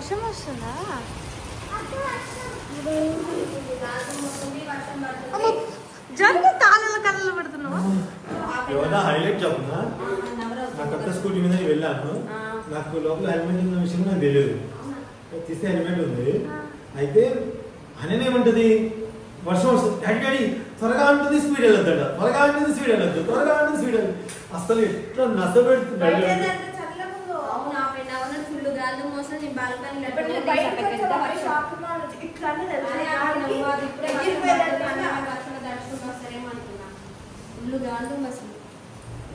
వర్షం వస్తుందా? జరుగు తాళాల కళ్ళలో పెడుతున్నావా? హైలైట్ చెప్తున్నా, నా కొత్త స్కూటీ మీద వెళ్ళాను. నాకు లోపల హెల్మెట్ ఉన్న విషయం నాకు తెలియదు. తీస్తే హెల్మెట్ ఉంది. అయితే అనేమంటది వర్షం వస్తుంది, డాడీ డాడీ త్వరగా అంటుంది స్పీడ్ వెళ్ళొద్దాడ, త్వరగా అంటుంది స్పీడ్ వెళ్ళొద్దు, త్వరగా అంటుంది స్పీడ్ వెళ్ళదు. అసలు ఎట్లా నచ్చ పెడుతుంది.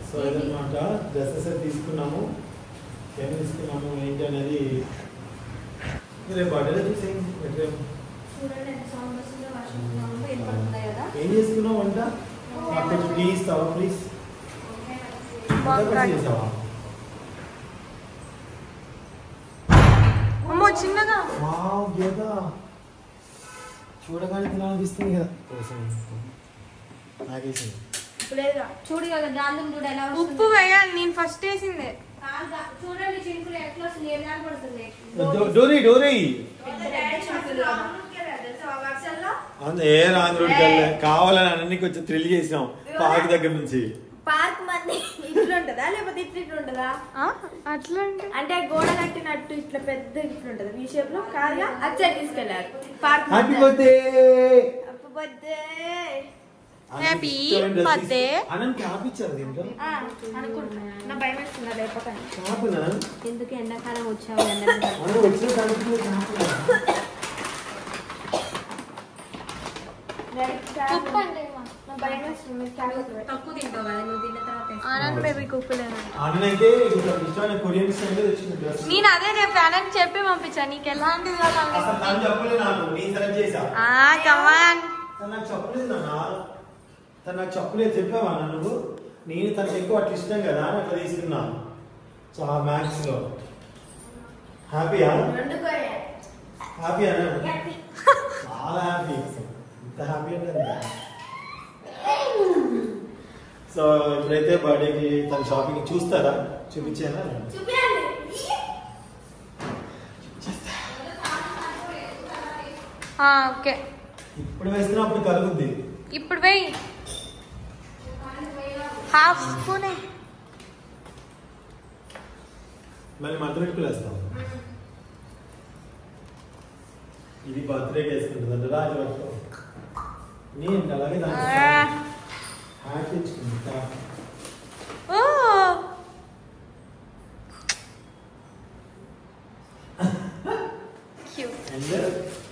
సో ఇదన్నమాట డ్రెస్సెస్ తీసుకున్నాము. ఏం తీసుకున్నాము ఏంటి అనేది రేపు బర్త్డే చూసేయండి. ఏం చేసుకున్నావు వంట? కొంచెం టీ ఇస్తావా ప్లీజ్? చేసావా? చిన్నగా చూడగానే తినాలనిపిస్తుంది కదా. నాకేసింది చూడు కదా, దాంట్లో చూడ ఎలా ఉప్పు వేయాలి. నేను ఫస్ట్ వేసిందే. చూడండి చినుకులు ఎట్లా వస్తుంది, ఏం పడుతుంది. డోరీ డోరీ ఏ రాంద్రుడికి కావాలని అన్ని కొంచెం థ్రిల్ చేసినాం పార్క్ దగ్గర నుంచి. పార్క్ మంది ఇట్లా ఉంటదా లేకపోతే ఇట్లా ఉంటదా? అట్లా అంటే గోడ కట్టినట్టు ఇట్లా పెద్ద ఇట్లా ఉంటది ఈ షేప్ లో కాదుగా. అచ్చా తీసుకెళ్ళారు park. Happy birthday. Happy birthday. Anant cap ఇచ్చారు దీంట్లో అనుకుంటా. నా భయం వేస్తున్నా లేకపోతే ఎందుకు ఎండాకాలం వచ్చావు? నేను అదే చెప్పానని చెప్పి పంపించా. నీకు ఎలాంటిది నాకు చెప్పలేదు. చెప్పావా నువ్వు? నేను తనకు ఎక్కువ అట్లా ఇష్టం కదా అని అట్లా తీసుకున్నాను. చాలా మ్యాథ్స్ లో హ్యాపీయా? హ్యాపీ అన్నా? చాలా హ్యాపీ. ఇంత హ్యాపీ అంటే సో ఇప్పుడైతే బర్త్డేకి తన షాపింగ్ చూస్తారా? చూపించానా? ఓకే. ఇప్పుడు వేస్తున్నప్పుడు కలుగుద్ది. ఇప్పుడు వేయి. హాఫ్ స్పూన్ మళ్ళీ మధ్యలో వేస్తాం. ఇది బర్త్డేకి వేసుకుంటుంది అంటే రాజు వర్షం. నేను అలాగే హ్యాట్ తెచ్చుకుంటా.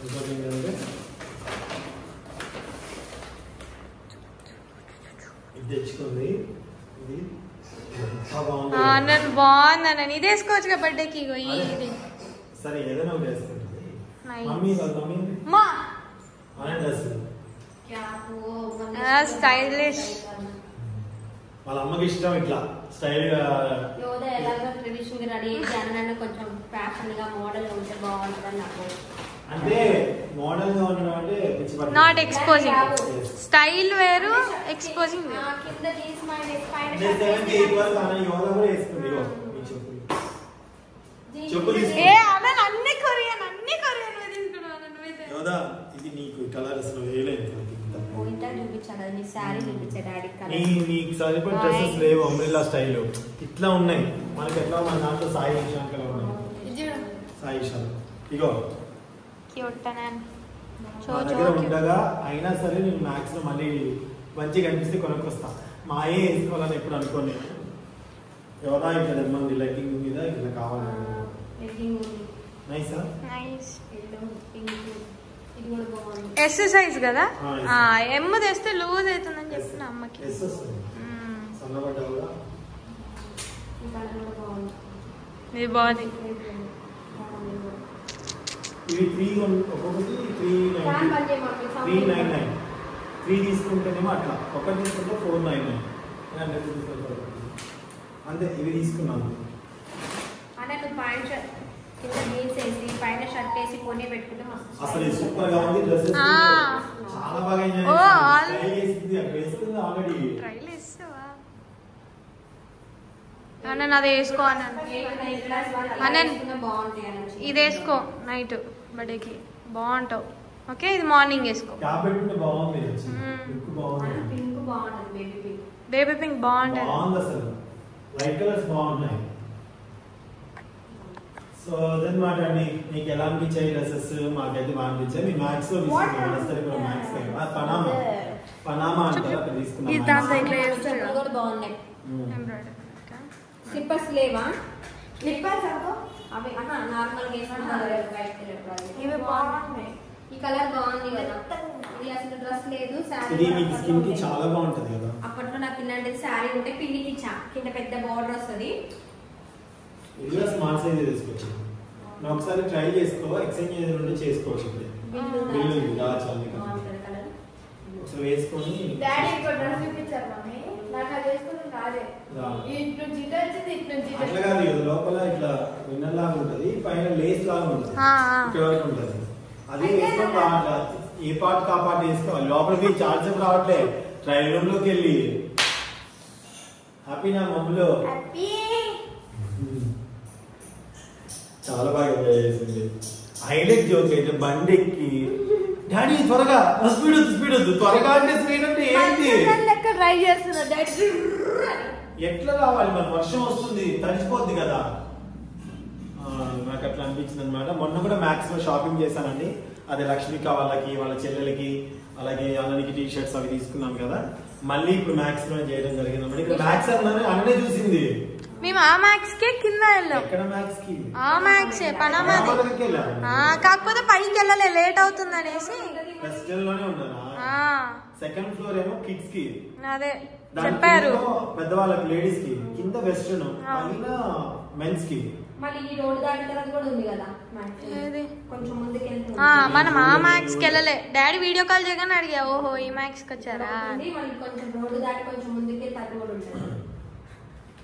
ఇంకోటి ఏంటంటే ఇది తెచ్చుకుంది. ఇది నన్ను బాగుందని ఇది వేసుకోవచ్చు బర్త్డేకి. సరే ఏదైనా ఒకటి వేసుకుంటుంది. Mummy mummy dress stylish. వాళ్ళ అమ్మకి ఇష్టం ఇట్లా స్టైల్ గా. ట్రెడిషనల్ గా రెడీ చేయాలన్నా కొంచెం ఫ్యాషన్ గా మోడల్ గా ఉంటే బాగుంటుంది నాకు. అంటే మోడల్ గా ఉండడం అంటే నాట్ ఎక్స్పోజింగ్. స్టైల్ వేరు, ఎక్స్పోజింగ్ వేరు. కింద తీసి మైండ్ అన్ని కొరియన్ యోదా. ఇది నీకు కలర్ అసలు వేయలేదు. నీకు సరిపడే డ్రెస్సెస్ లేవు. అంబ్రెల్లా స్టైల్ ఇట్లా ఉన్నాయి మనకి. ఎట్లా మన దాంట్లో సాయి విషయాలు ఉన్నాయి. సాయి విషయాలు ఇగో మా దగ్గర ఉండగా అయినా సరే నేను మ్యాక్స్ లో మళ్ళీ మంచిగా కనిపిస్తే కొనుక్కొస్తా. మా అయ్యే వేసుకోవాలని ఎప్పుడు అనుకోని. యోదా ఇక్కడ మంది లెగ్గింగ్ మీద ఇట్లా కావాలి. నైసా? ఎస్ సైజ్ కదా. ఎమ్ తెస్తే లూజ్ అవుతుందని చెప్పిన అమ్మకి. ఇది బాగుంది. ఇవి 3 ఒక్కొక్కటి 399. 3 తీసుకుంటేనేమో అట్లా, ఒకటి తీసుకుంటే 499 అంతే. ఇవి తీసుకున్నాను. పైన షర్ట్ వేసి కొనే పెట్టుకుంటే అసలు సూపర్ గా ఉంది. డ్రెస్ చాలా బాగా ఎంజాయ్ చేసింది. అక్కడ వేసుకుంది ఆల్రెడీ. అన్న అది వేసుకో అన్నాను. ఇది వేసుకో నైట్ బర్త్డేకి బాగుంటావు. ఓకే ఇది మార్నింగ్ వేసుకో. బేబీ పింక్ బాగుంటుంది. సో అదనమాట అండి. మీకు ఎలా అనిపించాయి డ్రెస్సెస్? మాకైతే బాగా అనిపించాయి. మీ మ్యాక్స్ లో తీసుకున్నాం. మ్యాక్స్ పనామా అంటారు అక్కడ తీసుకున్నాం. బాగున్నాయి. స్లిప్పర్స్ లేవా? స్లిప్పర్స్ అవి నార్మల్ ఇవి బాగున్నాయి. ఈ కలర్ బాగుంది కదా. ఇది అసలు డ్రెస్ లేదు, ఇది మీకు స్కిన్ కి చాలా బాగుంటది కదా. అప్పట్లో నాకు ఇలాంటి శారీ ఉంటే పిన్నికి ఇచ్చా. కింద పెద్ద బార్డర్ వస్తుంది. ఇది స్మాల్ సైజ్ తీసుకోవచ్చు. నువ్వు ఒకసారి ట్రై చేసుకో. ఎక్స్చేంజ్ ఏదైనా చేసుకోవచ్చు. బిల్లు రాచాలి కదా. ఒకసారి వేసుకొని డాడీ ఇంకో డ్రెస్ చూపించారు మమ్మీ. నాకు అది వేసుకుని కాదే. ఇటు నుంచి ఇటు వచ్చింది, ఇటు నుంచి ఇటు. అట్లా కాదు, ఇది లోపల ఇట్లా విన్నర్ లాగా ఉంటది, పైన లేస్ లాగా ఉంటది, ఇక్కడ వరకు ఉంటది. అది వేసుకొని ఏ పార్ట్ కా పార్ట్ వేసుకోవాలి. లోపలికి చార్జర్ రావట్లే. ట్రైల్ రూమ్ లోకి వెళ్ళి హ్యాపీ నా మమ్మీలో చాలా బాగా ఎంజాయ్ చేసింది. హైలైట్ జోక్ అయితే బండి ఎక్కి డాడీ త్వరగా స్పీడ్ వద్దు, స్పీడ్ వద్దు, త్వరగా అంటే స్పీడ్ అంటే ఏంటి ట్రై చేస్తున్నా డాడీ. ఎట్లా రావాలి మరి? వర్షం వస్తుంది, తడిసిపోద్ది కదా. నాకు అట్లా అనిపించింది అనమాట. మొన్న కూడా మ్యాక్స్ లో షాపింగ్ చేశానండి. అదే లక్ష్మిక వాళ్ళకి, వాళ్ళ చెల్లెలకి, అలాగే అన్ననికి టీ షర్ట్స్ అవి తీసుకున్నాం కదా. మళ్ళీ ఇప్పుడు మ్యాక్స్ లో చేయడం జరిగింది అనమాట. ఇక్కడ మ్యాక్స్ అన్ననే చూసింది. మేము ఆ మ్యాక్స్ కే కింద వెళ్ళాం. ఎక్కడ మ్యాక్స్ కి? ఆ మ్యాక్స్ పనామాది. కాకపోతే పైకి వెళ్ళలే, లేట్ అవుతుంది అనేసి వెస్టర్న్ లోనే ఉన్నానా. సెకండ్ ఫ్లోర్ ఏమో కిడ్స్ కి, అదే చెప్పారు, పెద్దవాళ్ళకి లేడీస్ కి. కింద వెస్టర్న్, పైన మెన్స్ కి. మళ్ళీ ఈ రోడ్ దాటిన తర్వాత కూడా ఉంది కదా కొంచెం ముందుకు వెళ్తుంది. మనం ఆ మ్యాక్స్ కి వెళ్ళలే. డాడీ వీడియో కాల్ చేయగానే అడిగా, ఓహో ఈ మ్యాక్స్ కి వచ్చారా. మళ్ళీ కొంచెం రోడ్ దాటి కొంచెం ముందుకు వెళ్తే అది కూడా ఉంటుంది.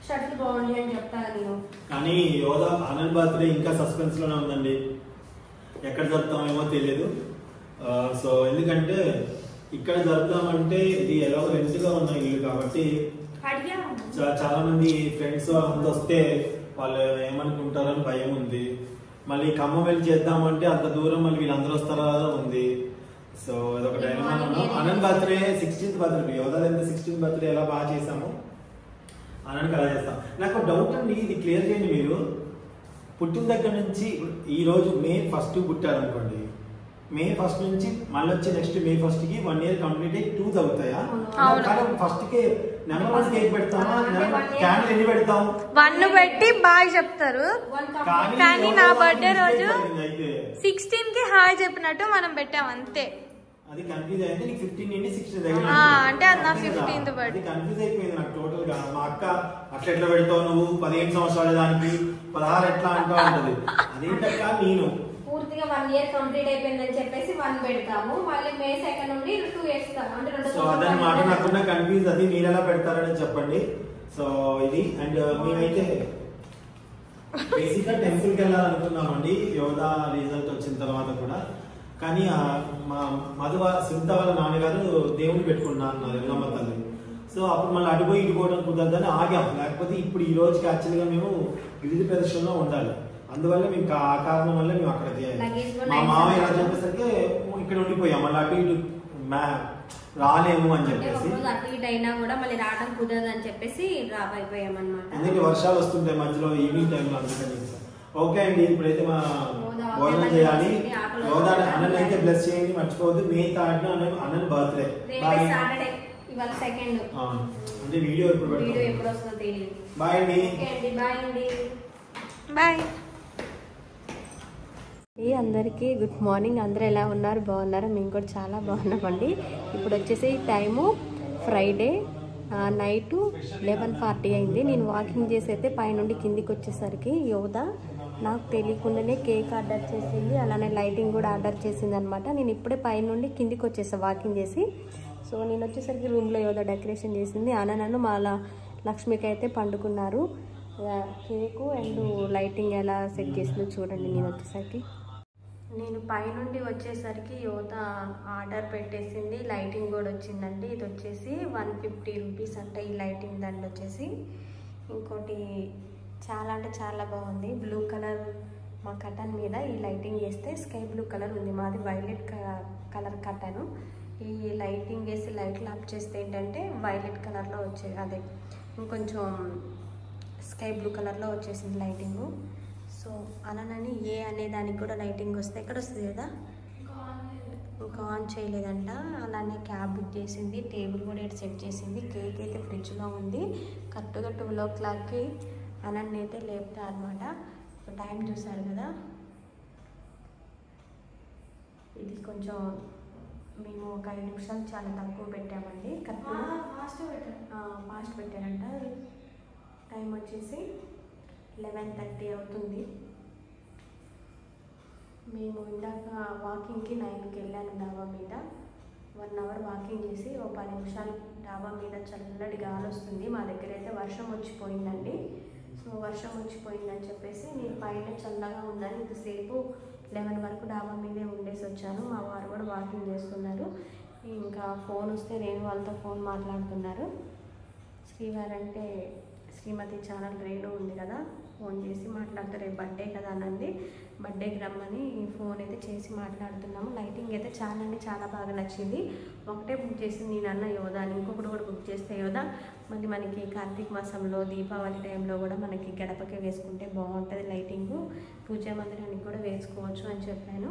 షర్ట్లు బాగుంది అని చెప్తాను నేను. కానీ యోధా ఆనంద్ బర్త్డే ఇంకా సస్పెన్స్ లోనే ఉందండి. ఎక్కడ జరుపుతామేమో తెలియదు. సో ఎందుకంటే ఇక్కడ జరుపుతామంటే ఇది ఎలా రెంట్ గా ఉన్న ఇల్లు కాబట్టి చాలా మంది ఫ్రెండ్స్ అంత వస్తే వాళ్ళు ఏమనుకుంటారని భయం ఉంది. మళ్ళీ ఖమ్మం వెళ్ళి చేద్దామంటే అంత దూరం మళ్ళీ వీళ్ళందరూ వస్తారా ఉంది. సో అదొక డైలమా ఉన్నాం. ఆనంద్ బర్త్డే 16th బర్త్డే, యోధా 16th బర్త్డే ఎలా బాగా చేసాము ఆనంద్ అలా చేస్తాం. నాకు డౌట్ అండి, ఇది క్లియర్ చేయండి మీరు. పుట్టిన దగ్గర నుంచి ఈ రోజు May 1 పుట్టారు అనుకోండి, May 1 నుంచి మళ్ళీ వచ్చి నెక్స్ట్ May 1 కి 1 year కంప్లీట్ అయ్యి 2 అవుతాయా? ఫస్ట్ కి నెంబర్ 1 కేక్ పెడతామా? క్యాండిల్ ఎన్ని పెడతాం? 1 పెట్టి బాయ్ చెప్తారు. కానీ నా బర్త్డే రోజు 16 కి హాయ్ చెప్పినట్టు మనం పెట్టాం అంతే. అది కన్ఫ్యూజ్ అయింది. నీకు 15 నుండి 16 దగ్గర అంటే అది నా 15th బర్త్డే. కన్ఫ్యూజ్ అయిపోయింది నాకు టోటల్ గా. మా అక్క అట్లా ఎట్లా పెడతావు నువ్వు 15 సంవత్సరాల దానికి 16 ఎట్లా అంటా ఉంటది. అదేంటక్క నేను పూర్తిగా 1 year కంప్లీట్ అయిపోయిందని చెప్పేసి 1 పెడతాము. మళ్ళీ May 2 నుండి 2 వేస్తాము. అంటే 2 సో అదనమాట నాకున్న కన్ఫ్యూజ్. అది మీరు ఎలా పెడతారని చెప్పండి. సో ఇది అండ్ మేమైతే బేసిక్ గా టెంపుల్ కి వెళ్ళాలనుకున్నామండి యోధా రిజల్ట్ వచ్చిన తర్వాత కూడా. కానీ మా మధువ సింత వాళ్ళ నాన్నగారు దేవుని పెట్టుకున్నా అన్నారు ఎల్లమ్మ తల్లి. సో అప్పుడు మళ్ళీ అటుపోయి ఇటుపోవడం కుదరదని ఆగాం. లేకపోతే ఇప్పుడు ఈ రోజుకి యాక్చువల్గా మేము గిరిజ ప్రదర్శనలో ఉండాలి. అందువల్ల మేము ఆ కారణం వల్ల మేము అక్కడ మా మామయ్య ఎలా చెప్పేసరికి ఇక్కడ ఉండిపోయాం. మళ్ళీ అటు ఇటు రాలేము అని చెప్పేసి, అటు ఇటు అయినా కూడా మళ్ళీ రావడం కుదరదు అని చెప్పేసి రాబోయాం అన్నమాట. ఎందుకంటే వర్షాలు వస్తుంటాయి మధ్యలో ఈవినింగ్ టైంలో. అందుకని ఓకే అండి, ఇప్పుడైతే మా భోజనం చేయాలి. యోధా అన్నని అయితే బ్లెస్ చేయండి మర్చిపోవద్దు. May 3 అన్నని బర్త్డే. ఇవాళ 2nd అంటే వీడియో ఎప్పుడు వస్తుందో తెలియదు. బాయ్ అండి. బాయ్ అండి. బాయ్. అందరికీ గుడ్ మార్నింగ్. అందరూ ఎలా ఉన్నారు? బాగున్నారా? మేము కూడా చాలా బాగున్నామండి. ఇప్పుడు వచ్చేసి టైము ఫ్రైడే నైట్ 11:40 అయింది. నేను వాకింగ్ చేసి అయితే పైనుండి కిందికి వచ్చేసరికి యోధా నాకు తెలియకుండానే కేక్ ఆర్డర్ చేసింది, అలానే లైటింగ్ కూడా ఆర్డర్ చేసింది అనమాట. నేను ఇప్పుడే పైనుండి కిందికి వచ్చేసాను వాకింగ్ చేసి. సో నేను వచ్చేసరికి రూమ్లో యోధా డెకరేషన్ చేసింది. నన్ను మా లక్ష్మికి అయితే పండుకున్నారు. కేకు అండ్ లైటింగ్ ఎలా సెట్ చేసిందో చూడండి. నేను పైనుండి వచ్చేసరికి యోధా ఆర్డర్ పెట్టేసింది. లైటింగ్ కూడా వచ్చిందండి. ఇది వచ్చేసి 150 రూపీస్ అంట ఈ లైటింగ్ దండ వచ్చేసి. ఇంకోటి చాలా అంటే చాలా బాగుంది. బ్లూ కలర్ మా కటన్ మీద ఈ లైటింగ్ వేస్తే స్కై బ్లూ కలర్ ఉంది. మాది వైలెట్ కలర్ కటను. ఈ లైటింగ్ వేసి లైట్లు ఆఫ్ చేస్తే ఏంటంటే వైలెట్ కలర్లో వచ్చే అదే ఇంకొంచెం స్కై బ్లూ కలర్లో వచ్చేసింది లైటింగు. సో అలానని ఏ అనే దానికి కూడా లైటింగ్ వస్తే ఎక్కడ వస్తుంది కదా, ఇంకా ఆన్ చేయలేదంట. అలానే క్యాబ్ బుక్ చేసింది, టేబుల్ కూడా ఇటు సెట్ చేసింది. కేక్ అయితే ఫ్రిడ్జ్లో ఉంది. కరెక్ట్గా 12 o'clockకి అనన్ని అయితే లేపుతా అనమాట. టైం చూసారు కదా, ఇది కొంచెం మేము ఒక 5 నిమిషాలు చాలా తక్కువ పెట్టామండి. కరెక్ట్గా ఫాస్ట్ పెట్టారంట. టైం వచ్చేసి 11:30 అవుతుంది. మేము ఇందాక వాకింగ్కి 9కి వెళ్ళాను డాబా మీద. 1 hour వాకింగ్ చేసి ఒక 10 నిమిషాలు డాబా మీద చల్లటి గాలి వస్తుంది. మా దగ్గర అయితే వర్షం వచ్చిపోయిందండి. సో వర్షం వచ్చిపోయిందని చెప్పేసి నేను పైన చల్లగా ఉందని ఇంతసేపు 11 వరకు డాబా మీదే ఉండేసి వచ్చాను. మా వారు కూడా వాకింగ్ చేస్తున్నారు. ఇంకా ఫోన్ వస్తే నేను వాళ్ళతో ఫోన్ మాట్లాడుతున్నారు. శ్రీవారు అంటే శ్రీమతి ఛానల్ రేణు ఉంది కదా, ఫోన్ చేసి మాట్లాడుతారు. రేపు బర్త్డే కదా అనండి, బర్త్డేకి రమ్మని ఫోన్ అయితే చేసి మాట్లాడుతున్నాము. లైటింగ్ అయితే చాలా అంటే చాలా బాగా నచ్చింది. ఒకటే బుక్ చేసింది నేను అన్న యోధా అని, ఇంకొకటి కూడా బుక్ చేస్తే యోధా మళ్ళీ మనకి కార్తీక మాసంలో దీపావళి టైంలో కూడా మనకి గడపకి వేసుకుంటే బాగుంటుంది లైటింగు, పూజా మందిరానికి కూడా వేసుకోవచ్చు అని చెప్పాను.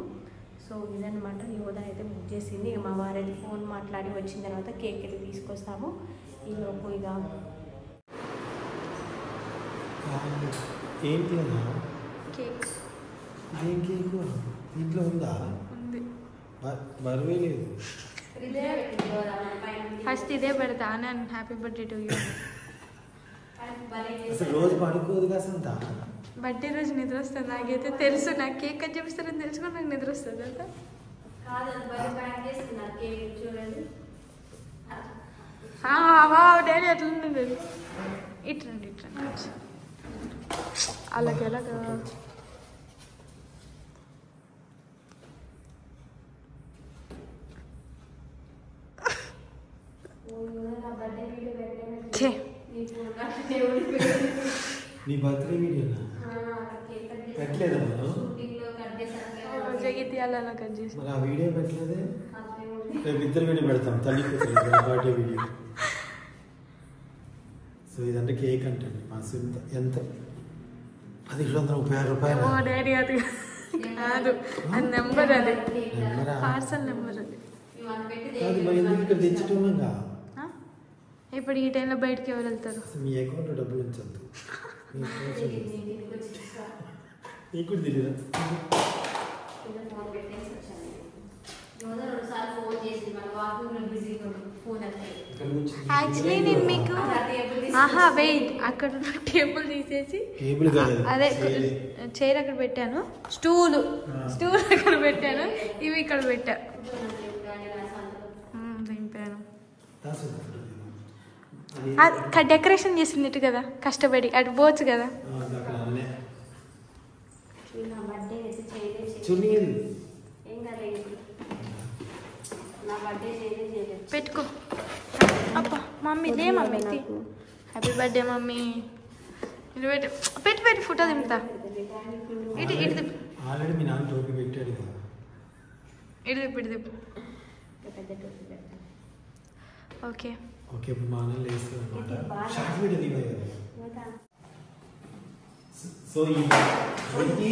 సో ఇదన్నమాట, యోధా అయితే బుక్ చేసింది. ఇక మా వారైతే ఫోన్ మాట్లాడి వచ్చిన తర్వాత కేక్ అయితే తీసుకొస్తాము. ఈలోపు ఇక ఏంటి అన్నా కేక్ ఏం కేకు ఇంట్లో ఉందా? ఉంది. బరువే లేదు. ఫస్ట్ ఇదే పెడతా అని హ్యాపీ బర్త్డే టు యూ. అసలు రోజు పడుకోదు కాసంత. బర్త్డే రోజు నిద్ర వస్తుంది నాకైతే తెలుసు. నాకు కేక్ కట్ చేపిస్తారని తెలుసుకుని నాకు నిద్ర వస్తుంది కదా. డాడీ ఎట్లుంది ఇట్రండి ఇట్రండి అలాగే ఎలాగా నీ బర్త్డే వీడియోనా పెట్టలేదా మనం? జగితి అలా కట్ చేసి మరి ఆ వీడియో పెట్టలేదే. రేపు ఇద్దరు వీడియో పెడతాం, తల్లి కూతురు బర్త్డే వీడియో. సో ఇదంటే కేక్ అంటే మా సింత ఎంత అది 236 రూపాయలు. డాడీ అది కాదు, అది నెంబర్, అది పార్సల్ నెంబర్. అది కాదు మరి ఎందుకు ఇక్కడ తెచ్చుకున్నాగా. ఇప్పుడు ఈ టైంలో బయటకి ఎవరు వెళ్తారు? మీ అకౌంట్లో డబ్బులు ఉంచద్దు. నీకు కూడా తెలియదా? యాక్చువల్లీ నేను మీకు వెయిట్ అక్కడ టేబుల్ తీసేసి అదే చైర్ అక్కడ పెట్టాను, స్టూల్ అక్కడ పెట్టాను, ఇవి ఇక్కడ పెట్టా దింపాను. డెకరేషన్ చేసింది కదా కష్టపడి, అటు పోవచ్చు కదా. పెట్టుకో అబ్బా మమ్మీ లే మమ్మీ హ్యాపీ బర్త్డే మమ్మీ. ఇటు పెట్టి పెట్టి ఫోటో దింపుతా. ఇటు ఇటు ఆల్రెడీ మీ నాన్న టోపీ పెట్టాడు కదా. ఇటు దిప్పు ఓకే ఓకే. ఇప్పుడు మా అన్న లేస్తుంది అనమాట. షార్ట్ వీడియో దిగాయి కదా. సో ఈ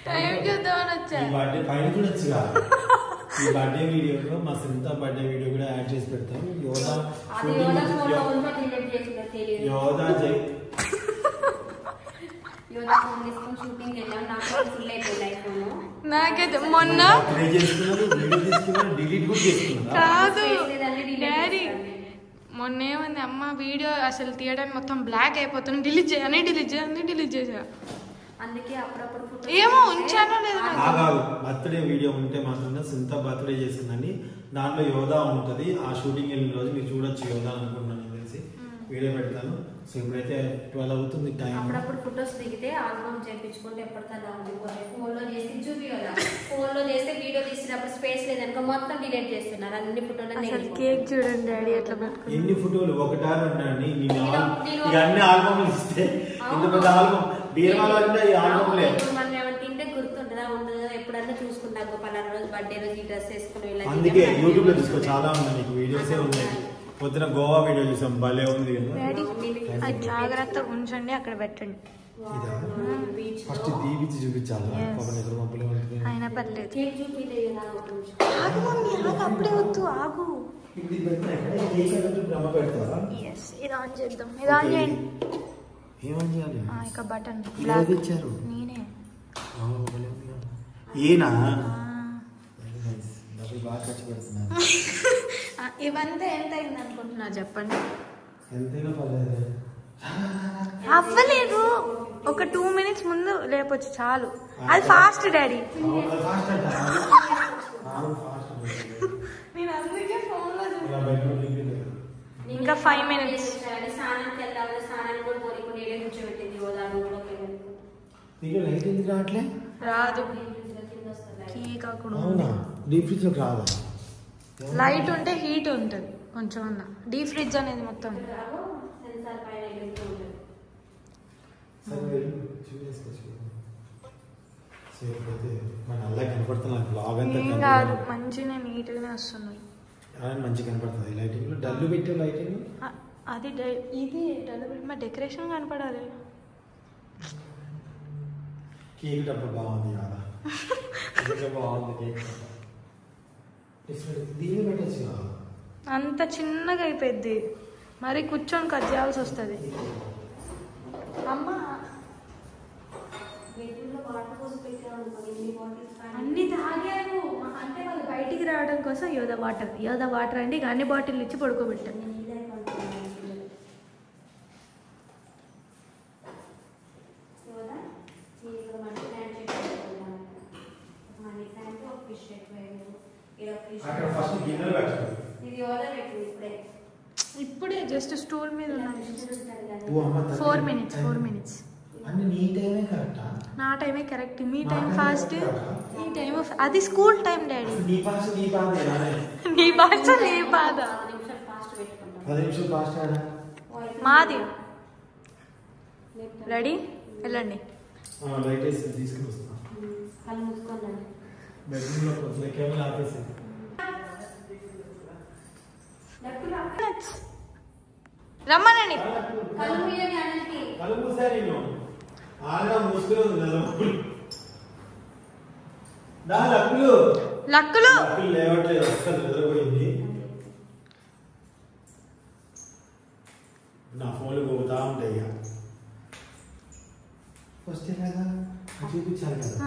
టైం చూద్దామని వచ్చా. ఈ బర్త్డే పైన కూడా వచ్చుగా. ఈ బర్త్డే వీడియోలో మా సింత బర్త్డే వీడియో కూడా యాడ్ చేసి పెడతాం. నాకైతే మొన్న కాదు డాడీ మొన్న ఏమంది అమ్మ వీడియో అసలు తీయడానికి మొత్తం బ్లాక్ అయిపోతుంది, డిలీట్ చేసా. అందుకే అప్పుడప్పుడు ఏమో ఉంచానో లేదా. బర్త్డే వీడియో ఉంటే మాత్రం సింత బర్త్డే చేసుకుందండి. దాంట్లో యోధా ఉంటుంది. ఆ షూటింగ్ వెళ్ళిన రోజు మీరు చూడొచ్చు యోధా అనుకుంటున్నాను తెలిసి వీడియో పెడతాను. సో ఇప్పుడైతే 12 అవుతుంది టైం. అప్పుడప్పుడు ఫొటోస్ దిగితే ఆల్బమ్ చేయించుకుంటే ఎప్పటికల్లా ఉండిపోతాయి. ఫోన్లో చేసి చూపియాలి. ఫోన్లో చేస్తే వీడియో తీసినప్పుడు స్పేస్ లేదనుకో మొత్తం డిలీట్ చేస్తున్నారు అన్ని ఫోటోలు. కేక్ చూడండి డాడీ ఎట్లా పెట్టుకున్నారు. ఎన్ని ఫోటోలు ఒకటా రెండండి. అన్ని ఆల్బమ్లు ఇస్తే ఇంత పెద్ద ఆల్బమ్ బీర్వాలో అంటే ఈ ఆల్బమ్ లేదు. మనం ఏమైనా తింటే గుర్తుంటుందా ఉండదు ఎప్పుడన్నా చూసుకుంటా పలానా రోజు బర్త్డే రోజు ఈ డ్రెస్ వేసుకుని. అందుకే యూట్యూబ్ లో తీసుకో చాలా ఉన్నాయి నీకు వీడియోసే ఉన్నాయి. పొద్దున గోవా వీడియో చూసాం భలే ఉంది కదా. జాగ్రత్తగా ఉంచండి అక్కడ పెట్టండి. ఫస్ట్ బీచ్ చూపించాలి అయినా పర్లేదు. అప్పుడే వద్దు ఆగు. ఇది ఆన్ చేద్దాం. ఇది ఆన్ చేయండి. ఏమని చేయాలి? ఇక బటన్ ఇచ్చారు నేనే ఏనా బాగా ఖర్చు పెడుతున్నారు. ఇవంతా ఎంత అయింది అనుకుంటున్నా చెప్పండి. ఎంతైనా పర్లేదు. అవ్వలేదు. ఒక 2 minutes ముందు లేపొచ్చు చాలు. అది ఫాస్ట్ డాడీ. నేను అందుకే ఫోన్ లో ఇంకా 5 minutes. స్నానానికి వెళ్దాము. స్నానానికి కూడా పోనీ కొన్ని కూర్చోబెట్టింది రావట్లే రాదు. డీప్ ఫ్రిడ్జ్ లోకి రాదా? లైట్ ఉంటే హీట్ ఉంటుంది కొంచెం అన్న. డీప్ ఫ్రిడ్జ్ అనేది మొత్తం ఏం కాదు. మంచిగా నీట్ గానే వస్తున్నాయి. మంచిగా కనపడుతుంది లైటింగ్ లో. డల్లు పెట్టే లైటింగ్ అది ఇది డల్లు పెట్టి మా డెకరేషన్ కనపడాలి. కేక్ డబ్బా బాగుంది కదా. బాగుంది కేక్. దీన్ని పెట్టచ్చు. అంత చిన్నగా అయిపోద్ది. మరి కూర్చొని కట్ చేయాల్సి వస్తుంది. అమ్మ అన్ని తాగారు అంటే వాళ్ళు బయటికి రావడం కోసం యోధా వాటర్ అంటే ఇక అన్ని బాటిల్ ఇచ్చి పడుకోబెట్టాను. ఇప్పుడే జస్ట్ స్టూల్ మీద ఉన్నాను. 4 minutes. నా టైమే కరెక్ట్. మీ టైం ఫాస్ట్. ఈ టైం అది స్కూల్ టైం డాడీ. నీ భాష నీ బాధ. మాది రెడీ వెళ్ళండి. రమ్మనండి. లక్కులు లేవట్లేదు. అసలు నిద్రపోయింది. నా ఫోన్లు పోతా ఉంటాయి. ఫస్ట్ కదా చూపించాలి కదా.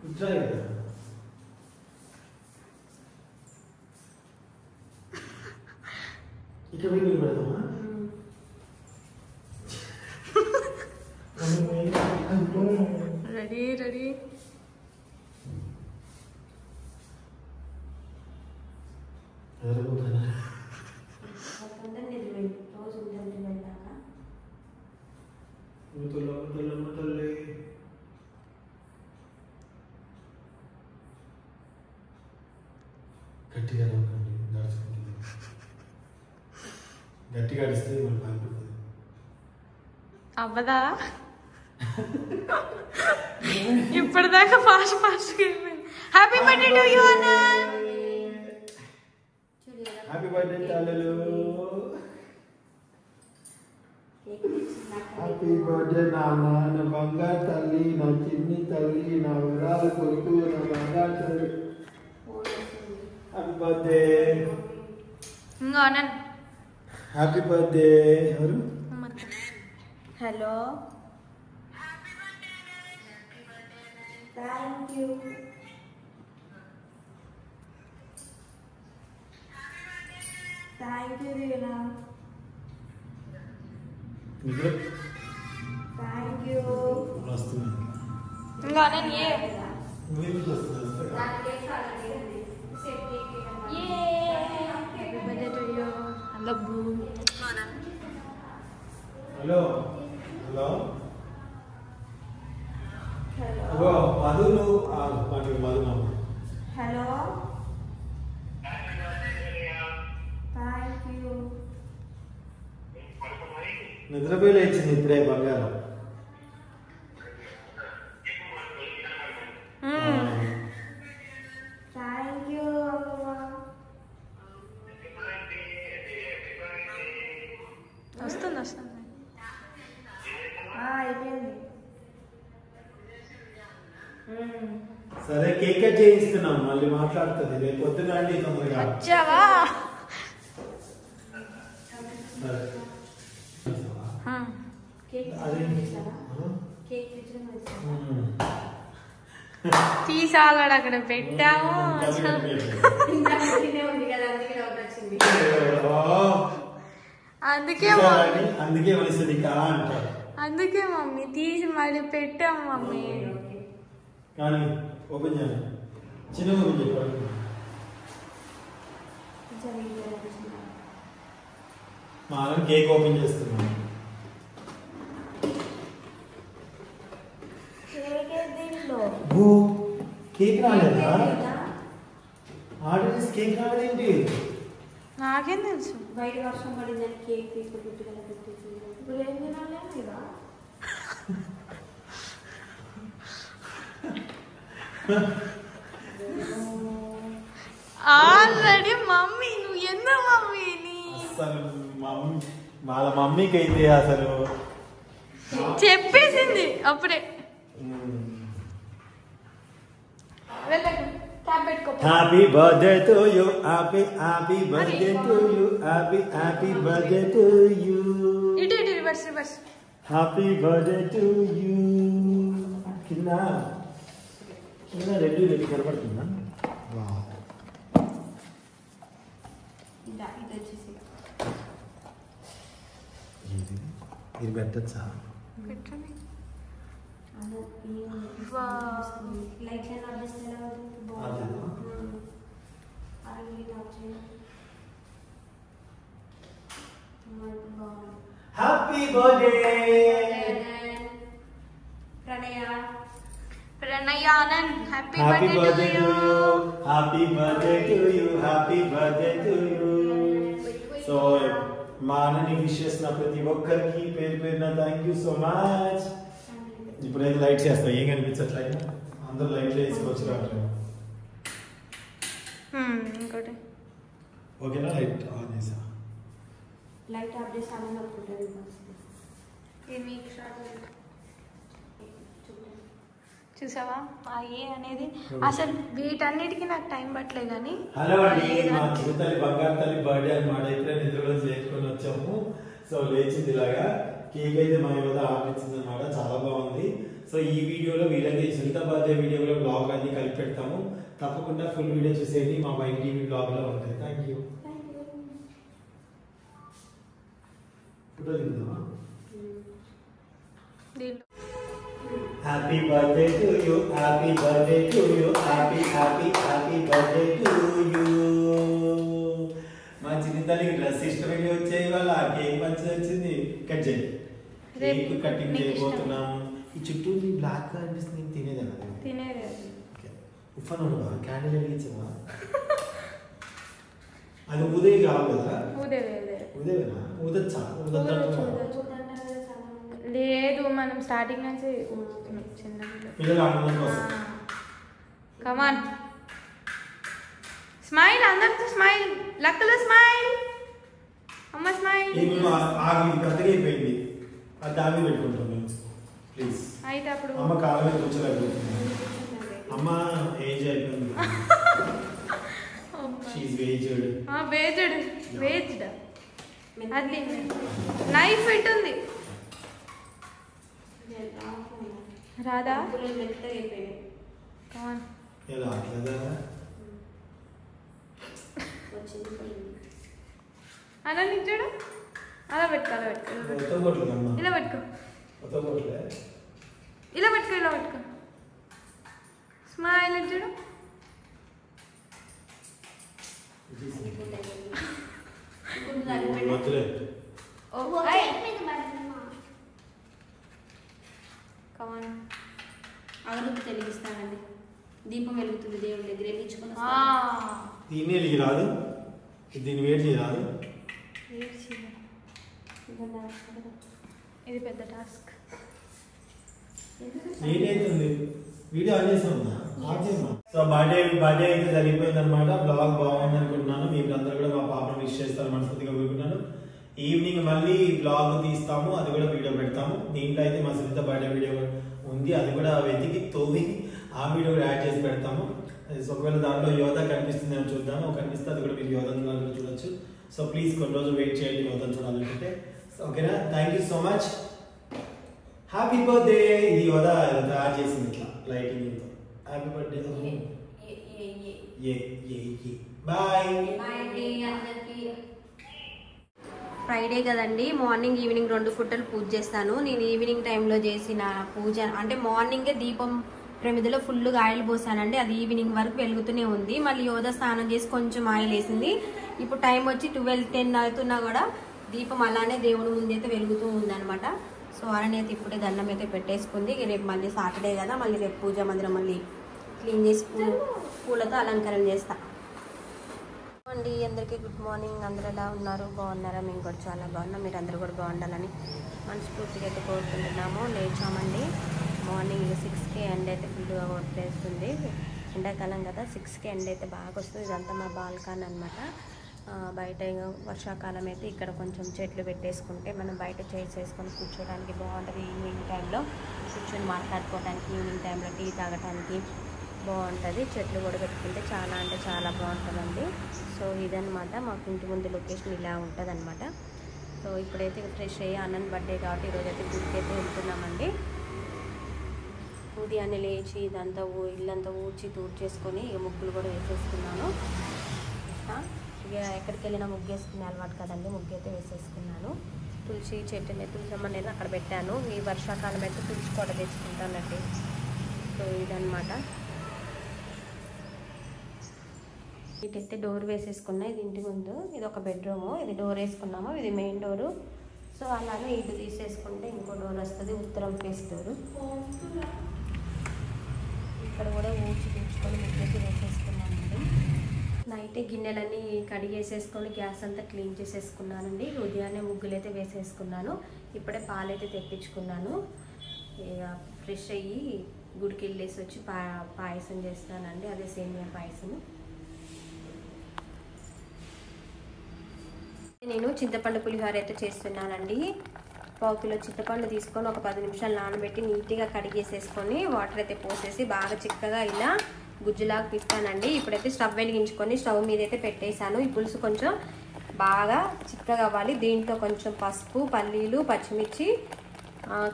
కూర్చోాలి కదా. ఇక్కడ వీడియో పెడదామా? Ready ready. గట్టిగా నడుచుకుంటుంది. గట్టిగా అడిస్తే మనం భయపడుతుంది. అవ్వదా? ఇప్పటిదాకా fast happy birthday to you అన్న. హ్యాపీ బర్త్డే తల్లులు. హ్యాపీ బర్త్డే నాన్న. నా బంగారు తల్లి, నా చిన్ని తల్లి, నా వరాల కొడుకు, నా బంగారు తల్లి. Happy birthday. ఇంకా హ్యాపీ బర్త్డే. ఎవరు? Hello. Thank you. Thank you Reena. Thank you. వస్తుంది ఇంకా నేను ఏ happy birthday to you. I love you. Hello hello hello Madhu నువ్వు మధు మామ హలో థ్యాంక్ యూ. నిద్రపోయి లేచింది ఇప్పుడే బంగారం. థ్యాంక్ యూ అమ్మమ్మ. వస్తుంది వస్తుంది. అయిపోయింది. సరే కేక్ కట్ చేయిస్తున్నాం, మళ్ళీ మాట్లాడుతుంది రేపు పొద్దున రండి తొందరగా. వచ్చావా? తీసాలాడు అక్కడ పెట్టాము. అందుకే వలిసింది కా అంటారు. అందుకే మమ్మీ తీసి మళ్ళీ పెట్టాము మమ్మీ. కానీ ఓపెన్ చేయాలి, చిన్నగా ఓపెన్ చెప్పాలి. మా కేక్ ఓపెన్ చేస్తున్నాం. కేక్ రాలేదా? ఆర్డర్ కేక్ రాలేదేంటి? నాకేం తెలుసు. బయట వర్షం పడిందని కేక్ తీసుకుంటున్నా ఇప్పుడు ఏం తినాలేదా? ఆల్రెడీ మమ్మీ నువ్వు ఎంత మమ్మీ అసలు వాళ్ళ మమ్మీకి అయితే అసలు చెప్పేసింది అప్పుడే. Happy birthday to you, happy happy birthday to you, happy happy birthday to you, ఇటు ఇటు reverse reverse. Happy birthday to you. కింద కింద రెడ్డి రెడ్డి కనపడుతుందా? ఇది పెట్టచ్చా? పెట్టండి. Happy birthday Pranayanand. Happy happy birthday birthday to to you. You, happy birthday to you, happy birthday to you. So మా అన్నని విష్ చేసిన ప్రతి ఒక్కరికి పేరు పేరున థ్యాంక్ యూ సో మచ్. ఇప్పుడైతే లైట్ చేస్తాం, ఏం కనిపించట్లేదు, అందరూ లైట్లు వేసుకోవచ్చు రావట్లేదు. ఇంకోటి ఓకేనా? లైట్ ఆన్ చేసా. లైట్ ఆఫ్ చేసి అన్నీ అనుకుంటుంది. చూసావా ఏ అనేది అసలు వీటన్నిటికీ నాకు టైం పట్టలేదు కానీ. హలో అండి, మా చిరుతల్లి బంగారు తల్లి బర్త్డే అనమాట. ఇప్పుడే నిద్రలో లేచుకొని వచ్చాము. సో లేచింది ఇలాగా కేక్ అయితే మా యువత ఆర్డర్ అనమాట, చాలా బాగుంది. సో ఈ వీడియోలో వీళ్ళకి చిరుత బర్త్డే వీడియోలో బ్లాగ్ అన్ని కలిపి పెడతాము. తప్పకుండా ఫుల్ వీడియో చూసేది మా వైట్ టీవీ బ్లాగ్ లో ఉంటుంది. Thank you. Happy birthday to you, happy birthday to you, happy happy happy birthday to you. మా చిన్న తల్లికి డ్రెస్ ఇష్టమైనవి వచ్చాయి, వాళ్ళ కేక్ మంచిది వచ్చింది. కట్ చేయి, కేక్ కటింగ్ చేయబోతున్నాం. ఈ చుట్టూ బ్లాక్ అనిపిస్తుంది, తినేదా? తినేది ఉఫన్ ఉండవా? క్యాండిల్ వెలిగించవా? అది ఉదయం కావాలి కదా? ఉదయమేనా? ఊదచ్చా? లేదు, మనం స్టార్టింగ్ నుంచి చిన్న పిల్లలు ఆనందం కోసం. కమాన్ స్మైల్, అందరితో స్మైల్, లక్కలో స్మైల్, అమ్మ స్మైల్. ఆగి పెద్దగా అయిపోయింది, అది దాన్ని పెట్టుకుంటాం మేము. ప్లీజ్ అయితే అప్పుడు అమ్మ కాళ్ళ మీద కూర్చోలేకపోతుంది. అమ్మ ఏజ్ అయిపోయింది. వేజ్డ్ అది నైఫ్ ఎట్టుంది రాదా? ఎలా అలా నిచ్చాడు, అలా పెట్టుకో, అలా పెట్టుకో, ఇలా పెట్టుకో, ఇలా పెట్టుకో, ఇలా పెట్టుకో. స్మైల్ ఇచ్చాడు. కమాన్ అగరబత్తి వెలిగిస్తానండి. దీపం వెలుగుతుంది దేవుడి దగ్గర వెలిగించుకుని దీన్ని వెలిగి రాదు, దీన్ని వేడి చేయరాదు. ఇది పెద్ద టాస్క్. ఏంటైతుంది వీడియో ఆన్ చేసామా? సో బర్త్డే అయితే జరిగిపోయింది అనమాట. బ్లాగ్ బాగుంది అనుకుంటున్నాను. మీరు అందరూ కూడా మా పాపను విష్ చేస్తారు మనస్ఫూర్తిగా కోరుకుంటున్నాను. ఈవినింగ్ మళ్ళీ బ్లాగ్ తీస్తాము, అది కూడా వీడియో పెడతాము. దీంట్లో అయితే మా సునీత బర్త్డే వీడియో ఉంది, అది కూడా వెతికి తోవి ఆ వీడియో కూడా యాడ్ చేసి పెడతాము. సో ఒకవేళ దాంట్లో యోధ కనిపిస్తుంది అని చూద్దాము, కనిపిస్తే అది కూడా మీరు యోధను చూడొచ్చు. సో ప్లీజ్ కొన్ని రోజులు వెయిట్ చేయండి యోధను చూడాలంటే. ఓకేనా? Thank you so much. Happy birthday. ఇది యోధ తయారు చేసింది ఇట్లా lighting. Happy birthday. Bye. Friday కదండి, మార్నింగ్ ఈవినింగ్ 2 పూటలు పూజ చేస్తాను. నేను ఈవినింగ్ టైంలో చేసిన పూజ అంటే మార్నింగే దీపం ప్రమిదలో ఫుల్గా ఆయిల్ పోసానండి. అది ఈవినింగ్ వరకు వెలుగుతూనే ఉంది. మళ్ళీ యోధ స్నానం చేసి కొంచెం ఆయిల్ వేసింది. ఇప్పుడు టైం వచ్చి 12-10 అవుతున్నా కూడా దీపం అలానే దేవుడి ముందైతే వెలుగుతూ ఉందన్నమాట. సో అలానే అయితే ఇప్పుడే దండం అయితే పెట్టేసుకుంది. రేపు మళ్ళీ సాటర్డే కదా, మళ్ళీ రేపు పూజ మందిరం మళ్ళీ క్లీన్ చేసి పూలతో అలంకరణ చేస్తా అండి. అందరికీ గుడ్ మార్నింగ్. అందరూ ఎలా ఉన్నారు? బాగున్నారా? మేము కూడా చాలా బాగున్నాం. మీరు అందరూ కూడా బాగుండాలని మనస్ఫూర్తిగా అయితే కోరుకుంటున్నాము. లేచామండి మార్నింగ్ 6కి ఎండ అయితే ఫుల్గా కొట్టేస్తుంది. ఎండాకాలం కదా, 6కి ఎండ అయితే బాగా వస్తుంది. ఇదంతా మా బాల్కనీ అనమాట. బయట వర్షాకాలం అయితే ఇక్కడ కొంచెం చెట్లు పెట్టేసుకుంటే మనం బయట చేసుకొని కూర్చోడానికి బాగుంటుంది. ఈవినింగ్ టైంలో కూర్చొని మాట్లాడుకోవడానికి, ఈవినింగ్ టైంలో టీ తాగడానికి బాగుంటుంది. చెట్లు కూడా పెట్టుకుంటే చాలా అంటే చాలా బాగుంటుందండి. సో ఇదనమాట మాకు ఇంటి ముందు లొకేషన్ ఇలా ఉంటుంది అనమాట. సో ఇప్పుడైతే ఫ్రెష్ అయ్యి అన్నన్ బర్త్డే కాబట్టి ఈరోజు అయితే గుడికి అయితే వెళ్తున్నామండి. ఉదయాన్నే లేచి ఇదంతా ఇల్లంతా ఊడ్చి తూడ్చేసుకొని ఇక ముగ్గులు కూడా వేసేసుకున్నాను. ఇక ఎక్కడికి వెళ్ళినా ముగ్గు వేసుకునే అలవాటు కదండి, ముగ్గు అయితే వేసేసుకున్నాను. తులసి చెట్టుని తులసమ్మ నేను అక్కడ పెట్టాను. ఈ వర్షాకాలం అయితే తులసి కూడా తెచ్చుకుంటానండి. సో ఇదనమాట. ఇటైతే డోర్ వేసేసుకున్నా. ఇది ఇంటి ముందు, ఇది ఒక బెడ్రూము, ఇది డోర్ వేసుకున్నాము, ఇది మెయిన్ డోరు. సో అలాగే ఇటు తీసేసుకుంటే ఇంకో డోర్ వస్తుంది, ఉత్తరం ఫేస్ డోరు. ఇక్కడ కూడా ఊడ్చి తీర్చుకొని ముగ్గేసి వేసేసుకున్నానండి. నైటే గిన్నెలన్నీ కడిగేసేసుకొని గ్యాస్ అంతా క్లీన్ చేసేసుకున్నానండి. ఉదయాన్నే ముగ్గులు అయితే వేసేసుకున్నాను. ఇప్పుడే పాలైతే తెప్పించుకున్నాను. ఇక ఫ్రెష్ అయ్యి గుడికి వెళ్ళేసి వచ్చి పాయసం చేస్తానండి, అదే సేమియా పాయసం. నేను చింతపండు పులిహోర అయితే చేస్తున్నానండి. 1 కిలో చింతపండు తీసుకొని ఒక 10 నిమిషాలు నానబెట్టి నీట్గా కడిగేసేసుకొని వాటర్ అయితే పోసేసి బాగా చిక్కగా ఇలా గుజ్జులాగా పిస్తానండి. ఇప్పుడైతే స్టవ్ వెలిగించుకొని స్టవ్ మీద అయితే పెట్టేశాను. ఈ పులుసు కొంచెం బాగా చిక్కగా అవ్వాలి. దీంట్లో కొంచెం పసుపు, పల్లీలు, పచ్చిమిర్చి,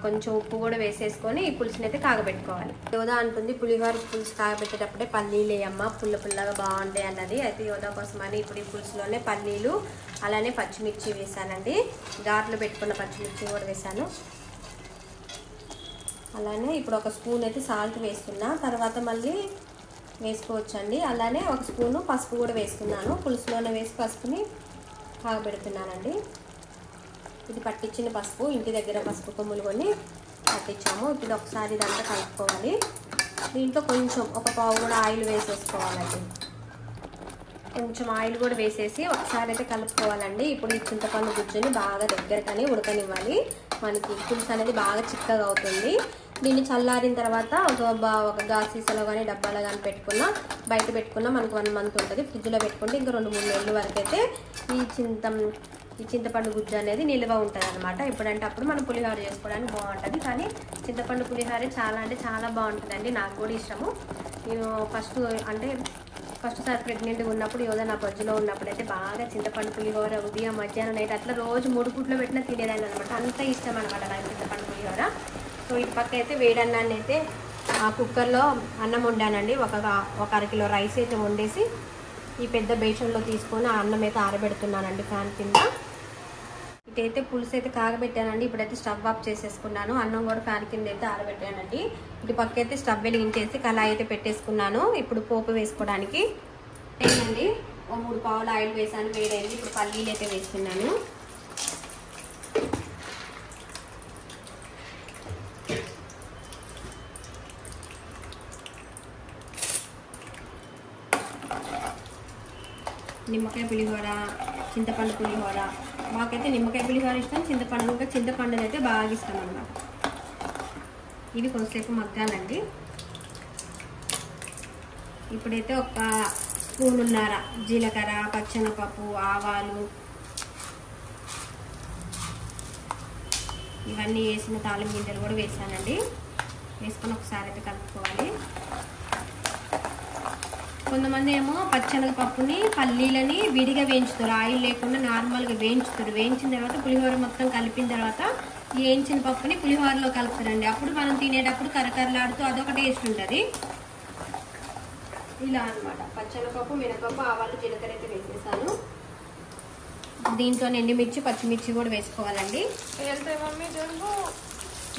కొంచెం ఉప్పు కూడా వేసేసుకొని ఈ పులుసుని అయితే కాగబెట్టుకోవాలి. యోధా అంటుంది పులిహోర పులుసు కాగబెట్టేటప్పుడే పల్లీలు వేయమ్మ, పుల్లగా బాగుంటాయి అన్నది. అయితే యోధా కోసమని ఇప్పుడు ఈ పులుసులోనే పల్లీలు అలానే పచ్చిమిర్చి వేసానండి. ఘాట్లు పెట్టుకున్న పచ్చిమిర్చి కూడా వేసాను. అలానే ఇప్పుడు ఒక స్పూన్ అయితే సాల్ట్ వేస్తున్నా, తర్వాత మళ్ళీ వేసుకోవచ్చండి. అలానే ఒక స్పూను పసుపు కూడా వేస్తున్నాను. పులుసులోనే వేసి పసుపుని కాగబెడుతున్నానండి. ఇది పట్టించిన పసుపు, ఇంటి దగ్గర పసుపు కొమ్ములు కొని పట్టించాము. ఇప్పుడు ఒకసారి ఇదంతా కలుపుకోవాలి. దీంట్లో కొంచెం ఒక పావు కూడా ఆయిల్ వేసేసుకోవాలండి. కొంచెం ఆయిల్ కూడా వేసేసి ఒకసారి అయితే కలుపుకోవాలండి. ఇప్పుడు ఈ చింతపండు గుజ్జుని బాగా దగ్గరకని ఉడకనివ్వాలి. మనకి పులుసు అనేది బాగా చిక్కగా అవుతుంది. దీన్ని చల్లారిన తర్వాత ఒక గాజు సీసాలో కానీ డబ్బాలో కానీ పెట్టుకున్నా, బయట పెట్టుకున్నా మనకు 1 మంత్ ఉంటుంది. ఫ్రిడ్జ్లో పెట్టుకుంటే ఇంకా 2-3 నెలల వరకు అయితే ఈ చింతపండు గుజ్జు అనేది నిల్వ ఉంటుంది అనమాట. ఎప్పుడంటే అప్పుడు మనం పులిహోర చేసుకోవడానికి బాగుంటుంది. కానీ చింతపండు పులిహోర చాలా అంటే చాలా బాగుంటుందండి, నాకు కూడా ఇష్టము. నేను ఫస్ట్ సారి ప్రెగ్నెంట్గా ఉన్నప్పుడు యోధా నా బొజ్జులో ఉన్నప్పుడు అయితే బాగా చింతపండు పులిహోర ఉదయం మధ్యాహ్నం నైట్ అట్లా రోజు 3 పూట్లు పెట్టినా తినేదాన్ని అనమాట. అంత ఇష్టం అనమాట నాకు చింతపండు పులిహోర. సో ఇటు పక్క అయితే వేడన్నాన్ని అయితే కుక్కర్లో అన్నం వండానండి. ఒక 1/2 కిలో రైస్ అయితే వండేసి ఈ పెద్ద బేషన్లో తీసుకొని ఆ అన్నం అయితే ఆరబెడుతున్నానండి ఫ్యాన్ కింద. ఇటైతే పులుసు అయితే కాగబెట్టానండి. ఇప్పుడైతే స్టవ్ ఆఫ్ చేసేసుకున్నాను. అన్నం కూడా ఫ్యాన్ కింద అయితే ఆరబెట్టానండి. ఇటు పక్క అయితే స్టవ్ వెలిగించేసి కళాయి అయితే పెట్టేసుకున్నాను. ఇప్పుడు పోపు వేసుకోవడానికి ఏంటండి 3 పావులు ఆయిల్ వేసాను, వేడైంది. ఇప్పుడు పల్లీలు అయితే వేస్తున్నాను. నిమ్మకాయ పులిహోర, చింతపండు పులిహోర. మాకైతే నిమ్మకాయ పులిహోర ఇష్టం, చింతపండుని అయితే బాగా ఇష్టం అన్నమాట. ఇవి కొంచెంసేపు మగ్గాలండి. ఇప్పుడైతే ఒక స్పూనున్నర జీలకర్ర, పచ్చెనపప్పు, ఆవాలు ఇవన్నీ వేసిన తాలింపు గింజలు కూడా వేసానండి. వేసుకొని ఒకసారి అయితే కలుపుకోవాలి. కొంతమంది ఏమో పచ్చెనగపప్పుని, పల్లీలని విడిగా వేయించుతారు, ఆయిల్ లేకుండా నార్మల్గా వేయించుతారు. వేయించిన తర్వాత పులిహోర మొత్తం కలిపిన తర్వాత వేయించిన పప్పుని పులిహోరలో కలుపుతారండి. అప్పుడు మనం తినేటప్పుడు కరకరలాడుతూ అదొక టేస్ట్ ఉంటుంది. ఇలా అనమాట. పచ్చెనగపప్పు, మినపప్పు, ఆవాలు, జీలకర్ర అయితే వేసేసాను. దీంట్లో ఎండుమిర్చి, పచ్చిమిర్చి కూడా వేసుకోవాలండి.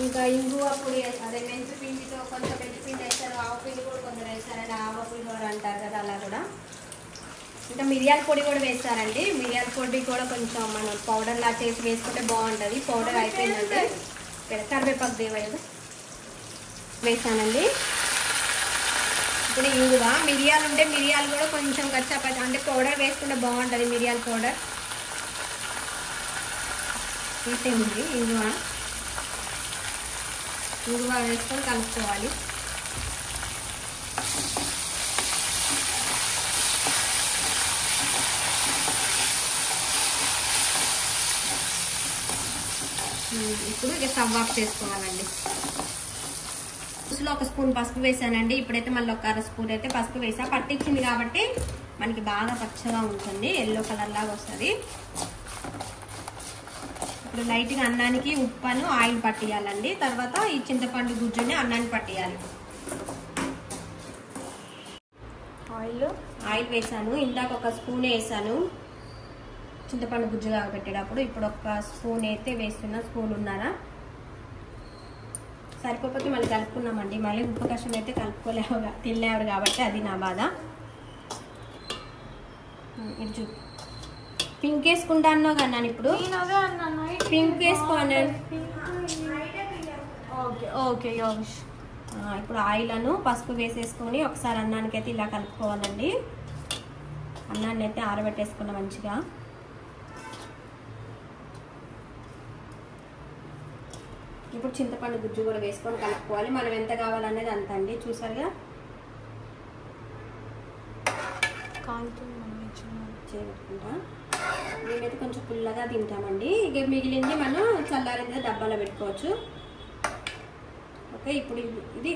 ఇంకా ఇంగువ పొడి, అదే మెంతి పిండితో కొంచెం మెంతి పిండి వేస్తారు, ఆవు పిండి కూడా కొందరు వేస్తారండి, ఆవ పులిహోర అంటారు కదా, అలా కూడా. ఇంకా మిరియాల పొడి కూడా వేస్తారండి. మిరియాల పొడి కూడా కొంచెం మనం పౌడర్లా చేసి వేసుకుంటే బాగుంటుంది. పౌడర్ అయిపోయిందండి. కరివేపాకు దేవయ్య వేసానండి. ఇప్పుడు ఇంగువ, మిరియాలు ఉంటే మిరియాలు కూడా కొంచెం కచ్చాపచ్చి అంటే పౌడర్ వేసుకుంటే బాగుంటుంది. మిరియాల పౌడర్ వేసేయండి. ఇంగువ వేసుకొని కలుపుకోవాలి. ఇప్పుడు ఇక స్టవ్ ఆఫ్ చేసుకోవాలండి. ఒక స్పూన్ పసుపు వేసానండి. ఇప్పుడైతే మళ్ళీ ఒక అర స్పూన్ అయితే పసుపు వేసా. పట్టించింది కాబట్టి మనకి బాగా పచ్చగా ఉంటుంది, ఎల్లో కలర్ లాగా వస్తుంది. ఇప్పుడు లైట్గా అన్నానికి ఉప్పును ఆయిల్ పట్టియాలండి. తర్వాత ఈ చింతపండు గుజ్జుని అన్నానికి పట్టియాలి. ఆయిల్ వేసాను. ఇందాక ఒక స్పూన్ వేసాను చింతపండు గుజ్జుగా పెట్టేటప్పుడు. ఇప్పుడు ఒక స్పూన్ అయితే వేస్తున్నా, స్పూన్ ఉన్నారా. సరిపోతే మళ్ళీ కలుపుకున్నామండి. మళ్ళీ ఉప్పు కష్టం అయితే కలుపుకోలేవు, తినలేవు కాబట్టి అది నా బాధ. ఇది చూ పింక్ వేసుకుంటా అన్నావు కదా నేను. ఇప్పుడు పింక్ వేసుకోను. ఇప్పుడు ఆయిల్ను పసుపు వేసేసుకొని ఒకసారి అన్నానికి అయితే ఇలా కలుపుకోవాలండి. అన్నాన్ని అయితే ఆరబెట్టేసుకున్నా మంచిగా. ఇప్పుడు చింతపండు గుజ్జు కూడా వేసుకొని కలుపుకోవాలి. మనం ఎంత కావాలనేది అంత అండి. చూసారుగా చేయబెట్టుకుంటా. మేమైతే కొంచెం పుల్లగా తింటామండి. ఇక మిగిలింది మనం చల్లారింది డబ్బాలో పెట్టుకోవచ్చు. ఓకే, ఇప్పుడు ఇది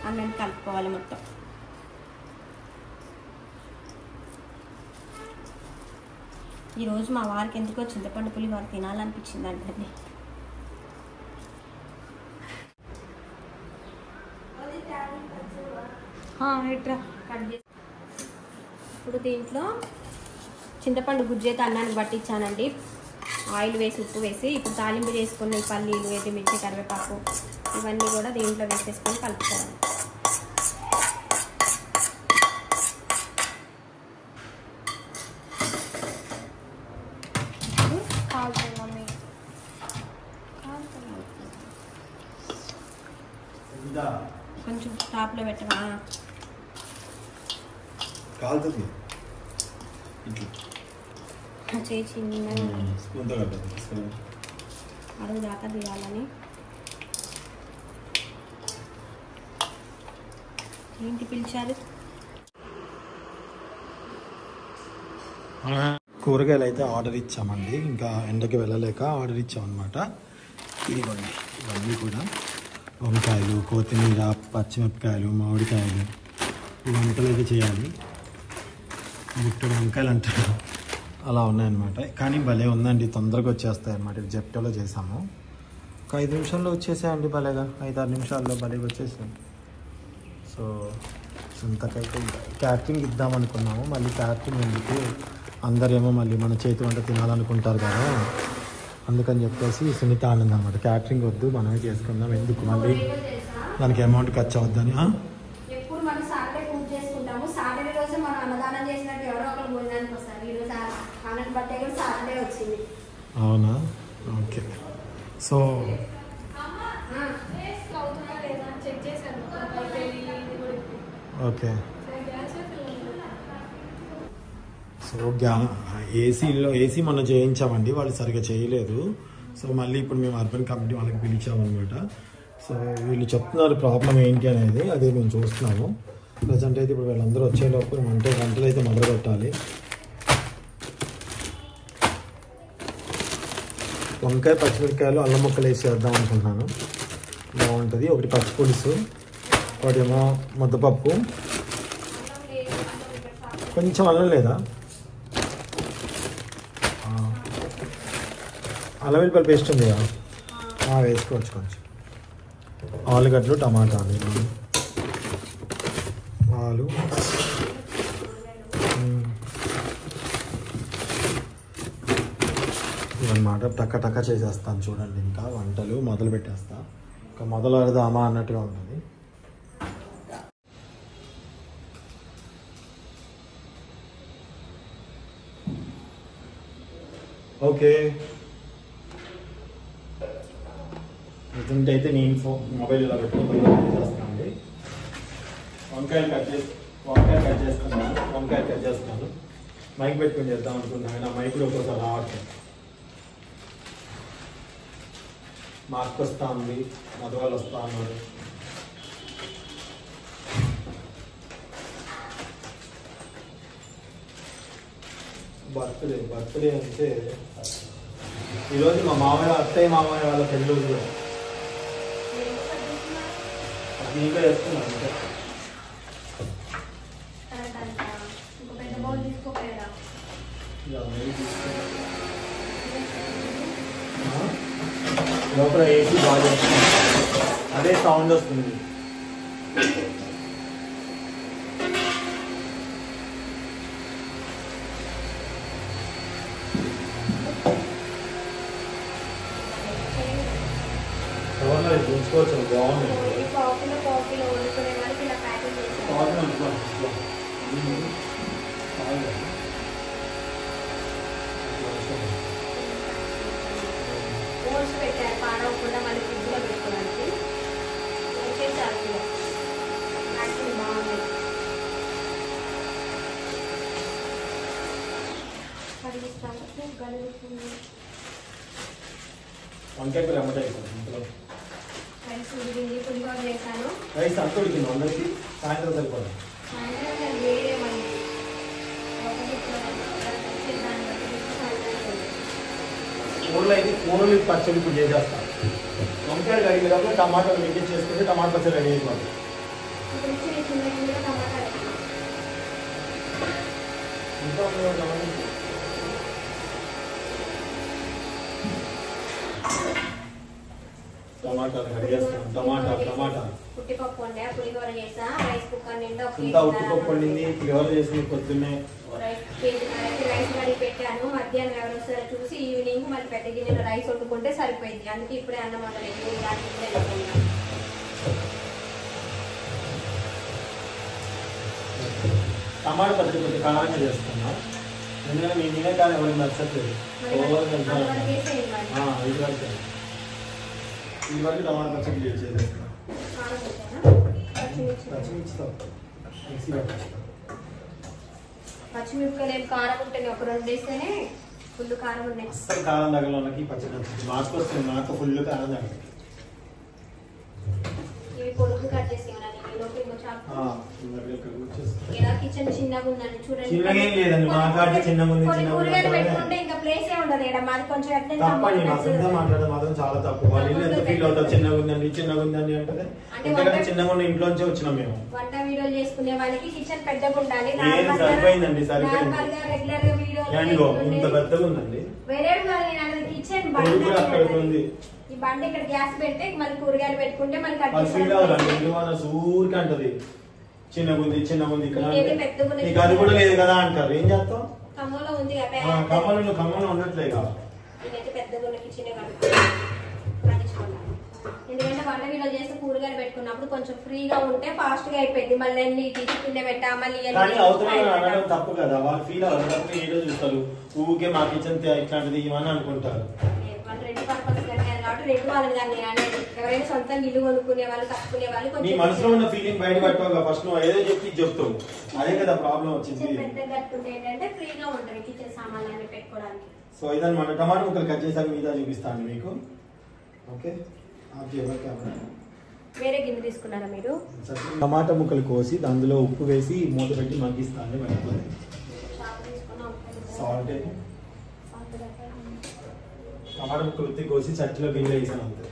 అన్నం కలుపుకోవాలి మొత్తం. ఈరోజు మా వారికి ఎందుకో చింతపండు పులిహోర తినాలనిపించింది అంటండి. ఇప్పుడు దీంట్లో చింతపండు గుజ్జు అయితే అన్నానికి పట్టించానండి. ఆయిల్ వేసి, ఉప్పు వేసి. ఇప్పుడు తాలింపు చేసుకున్న పల్లీలు, ఎండుమిర్చి, కరివేపాకు ఇవన్నీ కూడా దీంట్లో వేసేసుకొని కలుపుకోవాలి. కొంచెం టాప్లో పెట్టవా? కాలుతుంది చేసి అడుగు దాకా తీయాలని. ఏంటి పిలిచారు? కూరగాయలు అయితే ఆర్డర్ ఇచ్చామండి. ఇంకా ఎండకి వెళ్ళలేక ఆర్డర్ ఇచ్చామన్నమాట. ఇదిగోండి, ఇవన్నీ కూడా వంకాయలు, కొత్తిమీర, పచ్చిమిరపకాయలు, మామిడికాయలు. ఈ వంటలు అయితే చేయాలి. బుట్టడు వంకాయలు అంటారు, అలా ఉన్నాయన్నమాట. కానీ భలే ఉందండి, తొందరగా వచ్చేస్తాయి అన్నమాట. ఇది జెప్టోలో చేసాము. ఒక 5 నిమిషాల్లో వచ్చేసాయండి భలేగా. 5-6 నిమిషాల్లో భలేగా వచ్చేసాం. సో ఇంతకైతే క్యాటరింగ్ ఇద్దామనుకున్నాము. మళ్ళీ క్యాటరింగ్ ఎందుకు, అందరేమో మళ్ళీ మన చేతి వంట తినాలనుకుంటారు కదా, అందుకని చెప్పేసి సునీత ఆనందం అనమాట. క్యాటరింగ్ వద్దు, మనమే చేసుకుందాం, ఎందుకు మళ్ళీ దానికి అమౌంట్ ఖర్చు అవుద్దని. ఎప్పుడు మనం సాటర్డే పూజ చేసుకుంటాము. సాటర్డే రోజు మనం అన్నదానం చేసినట్టు ఎవరో ఒకరు భోజనానికి వస్తారు. ఈరోజు ఆనంద్ బర్త్డే కూడా సాటర్డే వచ్చింది. అవునా? Okay. So okay, so AC మొన్న చేయించామండి, వాళ్ళు సరిగ్గా చేయలేదు. సో మళ్ళీ ఇప్పుడు మేము అర్బన్ కంపెనీ వాళ్ళకి పిలిచామన్నమాట. సో వీళ్ళు చెప్తున్నారు ప్రాబ్లం ఏంటి అనేది, అదే మేము చూస్తున్నాము. ప్రజెంట్ అయితే ఇప్పుడు వీళ్ళందరూ వచ్చేలోపు గంటలు అయితే మొదలు పెట్టాలి. వంకాయ పచ్చిమిరకాయలు అల్లం ముక్కలు వేసి చేద్దాం అనుకుంటున్నాను, బాగుంటుంది. ఒకటి పచ్చి పులుసు, ఒకటేమో ముద్దపప్పు, కొంచెం అల్లం లేదా, అల్లం వెల్లిపాయ పేస్ట్ ఉంది కదా, వేసుకోవచ్చు. కొంచెం ఆలుగడ్డలు, టమాటాలు, ఆలు, ఇవన్నమాట. టక్క చేసేస్తాను చూడండి. ఇంకా వంటలు మొదలు పెట్టేస్తా, ఇంకా మొదలు పెడదామా అన్నట్టుగా ఉంటుంది. ఓకే, అయితే నేను మొబైల్ ఇలా పెట్టుకుని చేస్తానండి. వంకాయలు కట్ చేస్తాను. మైక్ పెట్టుకుని చేద్దాం అనుకున్నాను, నా మైక్ ఒక్కోసారి రావట్లేదు. మా అక్క వస్తా ఉంది, మధువాళ్ళు వస్తా ఉన్నారు. బర్త్డే అంటే ఈరోజు మా అత్తయ్య మామయ్య వాళ్ళ పెళ్ళి కూడా అది ఇంకా చేస్తున్నాను. లోపల ఏసీ బాగా చేస్తుంది, అదే సౌండ్ వస్తుంది. చూసుకోవచ్చు, బాగుంది. పెట్టారు పాడవకుండా మళ్ళీ ఫ్రిడ్జ్లో పెట్టుకోవడానికి చేశారు. బాగుంది. వంకాయ కూర రైస్ ఉడికింది, పులిహోర చేశాను. రైస్ అంత ఉడికింది అందరికి, సాయంత్రం సరిపోదు. కూరలు అయితే కూరలు పచ్చడి ఇప్పుడు చేసేస్తాను. వంకాయలు కడిగేటప్పుడు టమాటాలు మిక్స్ చేసుకుంటే టమాటా పచ్చడి రెడీ అయిపోతుంది. టమాటాలు కడిగేస్తాను. టమాటా ఉట్టిపప్పు వండా, పులిహోర చేసా, రైస్ కుక్కర్ నిండా ఉట్టిపప్పు వండింది, పులిహోర చేసింది పొద్దున్నే. రైస్ కడిగి పెట్టాను. మధ్యాహ్నం ఎవరు వస్తారో చూసి ఈవినింగ్ మళ్ళీ పెద్ద గిన్నెలో రైస్ వండుకుంటే సరిపోయింది. అందుకే ఇప్పుడే అన్నం వండలేదు. టమాటా పచ్చడి కొంచెం కారంగా చేస్తున్నా, ఎందుకంటే మీ తినే కానీ ఎవరికి నచ్చట్లేదు. ఈ వరకు టమాటా పచ్చడి చేసేస్తాను. పచ్చిమిరపకాయలు ఏం కారం ఉంటుంది, ఒక రెండు వేస్తేనే ఫుల్ కారం ఉన్నాయి. అసలు కారం తగలకి పచ్చడి నచ్చింది. మాకు వస్తుంది, నాకు ఫుల్ కారం తగలకి. ఇవి పొడుగు కట్ చేసి కిచెన్ చిన్నగా ఉందండి చూడండి. చిన్నగేం లేదండి, మా కాడి చిన్నగా ఉంది. కూరగాయలు పెట్టుకుంటే ఇంకా ప్లేసే ఉండదు. మాది కొంచెం తప్పండి, మా సొంత మాట్లాడడం మాత్రం చాలా తప్పు. వాళ్ళు ఇల్లు ఎంత ఫీల్ అవుతారు, చిన్నగా ఉందండి అంటే ఎందుకంటే చిన్నగా ఉన్న ఇంట్లోంచి వచ్చినాం మేము. వంట వీడియోలు చేసుకునే వాళ్ళకి కిచెన్ పెద్దగా ఉండాలి. సరిపోయిందండి, రెగ్యులర్ గా వీడియో ఇంత పెద్దగా ఉందండి. వేరే కిచెన్ అక్కడ ఉంది. ఈ బండి ఇక్కడ గ్యాస్ పెడితే మళ్ళీ కూరగాయలు పెట్టుకుంటే మళ్ళీ ఊరికి అంటది చిన్నగుంది ఇక్కడ నీకు అది కూడా లేదు కదా అంటారు. ఏం చేస్తాం, ఖమ్మంలో ఉంది ఖమ్మంలో ఉండట్లేదు. పెద్దగా కిచెన్ ఎందుకంటే వంట వీడియో చేస్తే కూరగాయలు పెట్టుకున్నప్పుడు కొంచెం ఫ్రీగా ఉంటే ఫాస్ట్ గా అయిపోయింది. మళ్ళీ తీసుకుంటే పెట్టా మళ్ళీ అనడం తప్పు కదా, వాళ్ళు ఫీల్ అవ్వడం ఏదో చూస్తారు. ఊరికే మా కిచెన్ ఇట్లాంటిది ఇవన్నీ అనుకుంటారు. ఫ్రెండ్ వాళ్ళని కానీ అనేది ఎవరైనా సొంతంగా ఇల్లు కొనుక్కునే వాళ్ళు కట్టుకునే వాళ్ళు నీ మనసులో ఉన్న ఫీలింగ్ బయట పట్టుకోగా ఫస్ట్ నువ్వు ఏదో చెప్పి చెప్తావు అదే కదా ప్రాబ్లం వచ్చింది. పెద్ద కట్టుకుంటే ఏంటంటే ఫ్రీగా ఉంటుంది కిచెన్ సామాన్లు అన్ని పెట్టుకోవడానికి. సో ఇదన్నమాట టమాటా ముక్కలు కట్ చేసాక మీద చూపిస్తాను మీకు. ఓకే వేరే గిన్నె తీసుకున్నారా మీరు? టమాటా ముక్కలు కోసి అందులో ఉప్పు వేసి మూత పెట్టి మగ్గిస్తాను. సాల్ట్ టమాటా ముక్కలు ఉత్తి కోసి చట్టిలో గిన్నె వేసాను అంతే.